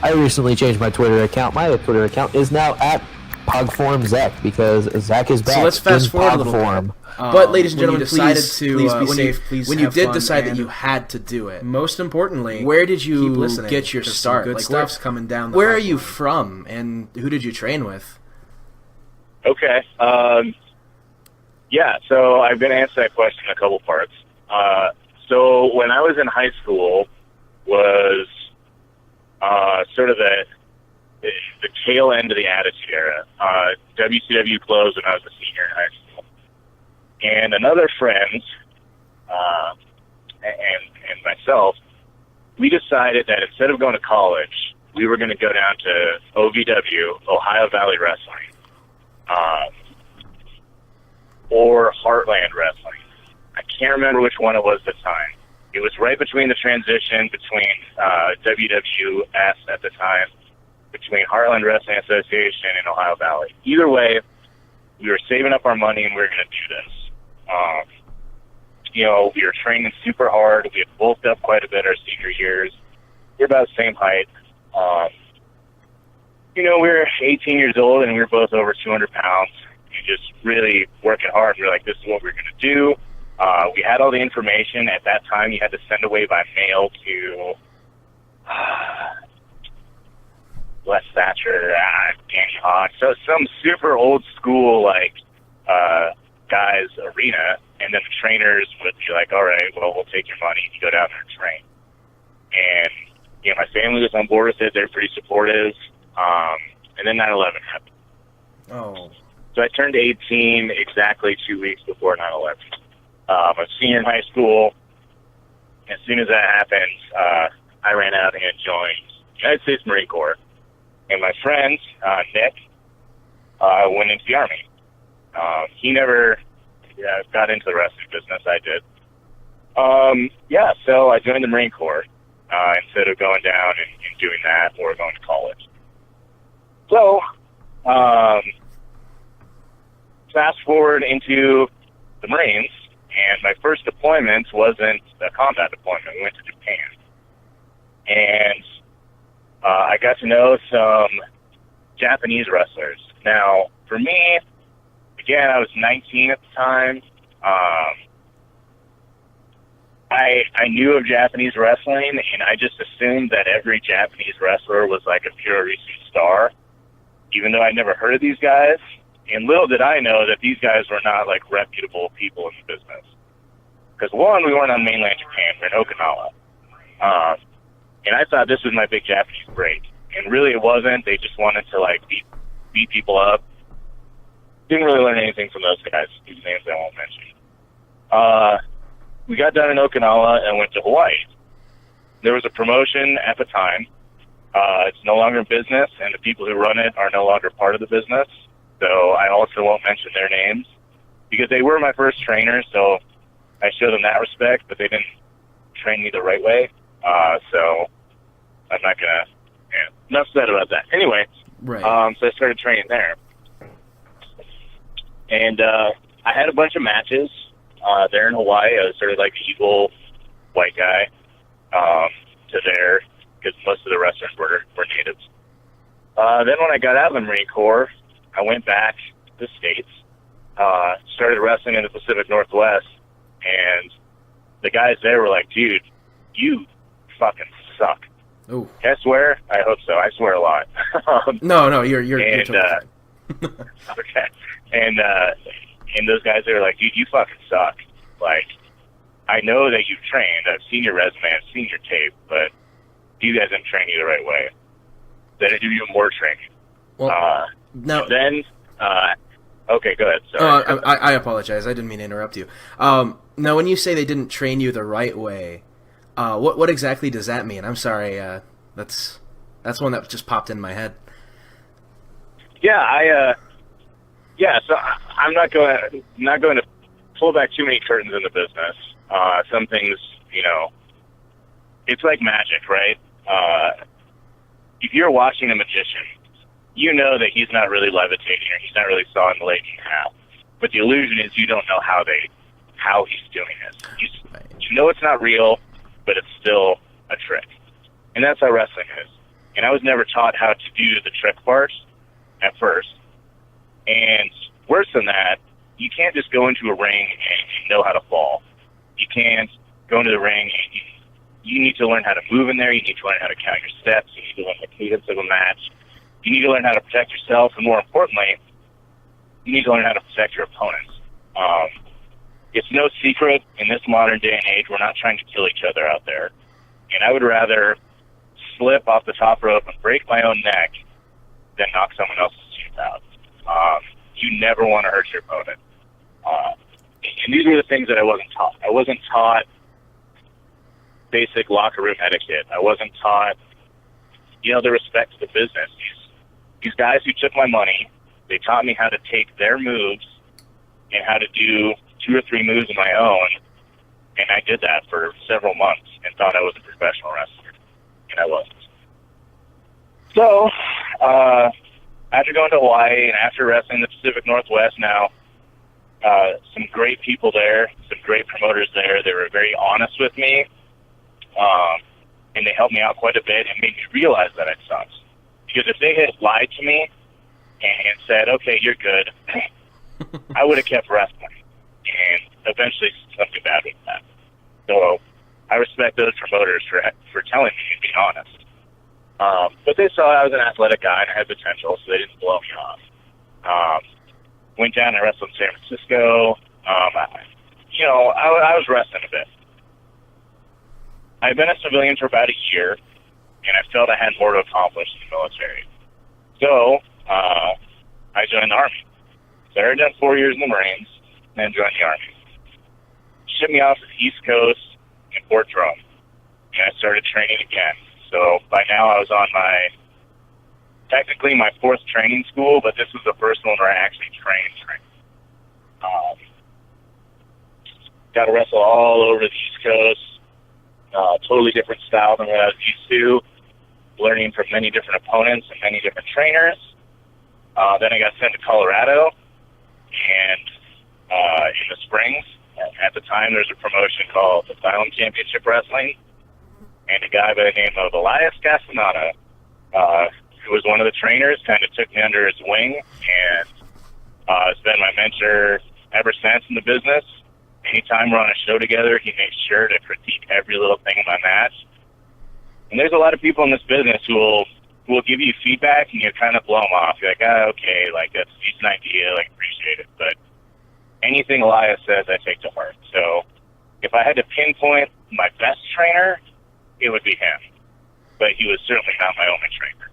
I recently changed my Twitter account. My Twitter account is now at PogformZach because Zach is back. So let's fast forward a little form. bit. But ladies and gentlemen, please be when safe. When you did decide that you you had to do it, most importantly, where did you get your start? Good like, stuff's coming down. Where are you from, and who did you train with? Okay. Yeah, so I'm going to answer that question in a couple parts. So when I was in high school was sort of the tail end of the Attitude Era. WCW closed when I was a senior in high school. And another friend and myself, we decided that instead of going to college, we were going to go down to OVW, Ohio Valley Wrestling, or Heartland Wrestling. I can't remember which one it was at the time. It was right between the transition between WWS at the time, between Heartland Wrestling Association and Ohio Valley. Either way, we were saving up our money and we were going to do this. We were training super hard. We had bulked up quite a bit our senior years. We were about the same height. We were 18 years old and we were both over 200 pounds. And just really working hard. We were like, this is what we're going to do. We had all the information. At that time, you had to send away by mail to Les Thatcher, Danny Hawk. So some super old school, guys' arena. And then the trainers would be like, all right, well, we'll take your money and you go down there and train. And, my family was on board with it. They're pretty supportive. And then 9/11 happened. Oh. So I turned 18 exactly 2 weeks before 9/11. I was senior in high school. As soon as that happened, I ran out and joined the United States Marine Corps. And my friend, Nick, went into the Army. He never got into the wrestling business. I did. So I joined the Marine Corps instead of going down and doing that or going to college. So, fast forward into the Marines, and my first deployment wasn't a combat deployment. We went to Japan. And I got to know some Japanese wrestlers. Now, for me, again, I was 19 at the time. I knew of Japanese wrestling, and I just assumed that every Japanese wrestler was like a pure recent star, even though I'd never heard of these guys. And little did I know that these guys were not like reputable people in the business. Because one, we weren't on mainland Japan, we were in Okinawa. And I thought this was my big Japanese break. And really it wasn't. They just wanted to like beat people up. Didn't really learn anything from those guys, whose names I won't mention. We got done in Okinawa and went to Hawaii. There was a promotion at the time. It's no longer in business, and the people who run it are no longer part of the business. So I also won't mention their names because they were my first trainers. So I showed them that respect, but they didn't train me the right way. So I'm not gonna. Yeah, enough said about that. Anyway, Right. so I started training there, and I had a bunch of matches there in Hawaii. I was sort of like the evil white guy to there because most of the wrestlers were natives. Then when I got out of the Marine Corps, I went back to the States, started wrestling in the Pacific Northwest, and the guys there were like, dude, you fucking suck. Ooh. Can I swear? I hope so. I swear a lot. No, you're and, totally fine. okay. And those guys, they were like, dude, you fucking suck. Like, I know that you've trained. I've seen your resume. I've seen your tape, but you guys didn't train you the right way. They didn't do you more training. Well, no. Then, okay, go ahead. Sorry. I apologize. I didn't mean to interrupt you. Now, when you say they didn't train you the right way, what exactly does that mean? I'm sorry. That's one that just popped in my head. Yeah, So I'm not going to pull back too many curtains in the business. Some things, it's like magic, right? If you're watching a magician, you know that he's not really levitating or he's not really sawing the lady in half. But the illusion is you don't know how he's doing it. You know it's not real, but it's still a trick. And that's how wrestling is. And I was never taught how to do the trick part at first. And worse than that, you can't just go into a ring and know how to fall. You can't go into the ring and you need to learn how to move in there. You need to learn how to count your steps. You need to learn the cadence of a match. You need to learn how to protect yourself. And more importantly, you need to learn how to protect your opponents. It's no secret in this modern day and age, we're not trying to kill each other out there. And I would rather slip off the top rope and break my own neck than knock someone else's teeth out. You never want to hurt your opponent. And these were the things that I wasn't taught. I wasn't taught basic locker room etiquette. I wasn't taught, the respect to the business. These guys who took my money, they taught me how to take their moves and how to do 2 or 3 moves of my own, and I did that for several months and thought I was a professional wrestler, and I wasn't. So, after going to Hawaii and after wrestling the Pacific Northwest now, some great people there, some great promoters there. They were very honest with me, and they helped me out quite a bit and made me realize that I sucked. Because if they had lied to me and said, okay, you're good, I would have kept wrestling. And eventually something bad would happen. So I respect those promoters for telling me and being honest. But they saw I was an athletic guy and I had potential, so they didn't blow me off. Went down and wrestled in San Francisco. I was wrestling a bit. I'd been a civilian for about a year, and I felt I had more to accomplish in the military. So I joined the Army. So I had done 4 years in the Marines, and then joined the Army. Shipped me off to the East Coast in Fort Drum, and I started training again. So by now I was on technically my 4th training school, but this was the first one where I actually trained. Got to wrestle all over the East Coast. Totally different style than what I was used to. Learning from many different opponents and many different trainers. Then I got sent to Colorado, and in the Springs, at the time there was a promotion called Asylum Championship Wrestling, and a guy by the name of Elias Castaneda, who was one of the trainers, kind of took me under his wing, and has been my mentor ever since in the business. Anytime we're on a show together, he makes sure to critique every little thing in my match. And there's a lot of people in this business who will give you feedback, and you kind of blow them off. You're like, okay, like that's a decent idea, like appreciate it. But anything Elias says, I take to heart. So if I had to pinpoint my best trainer, it would be him. But he was certainly not my only trainer.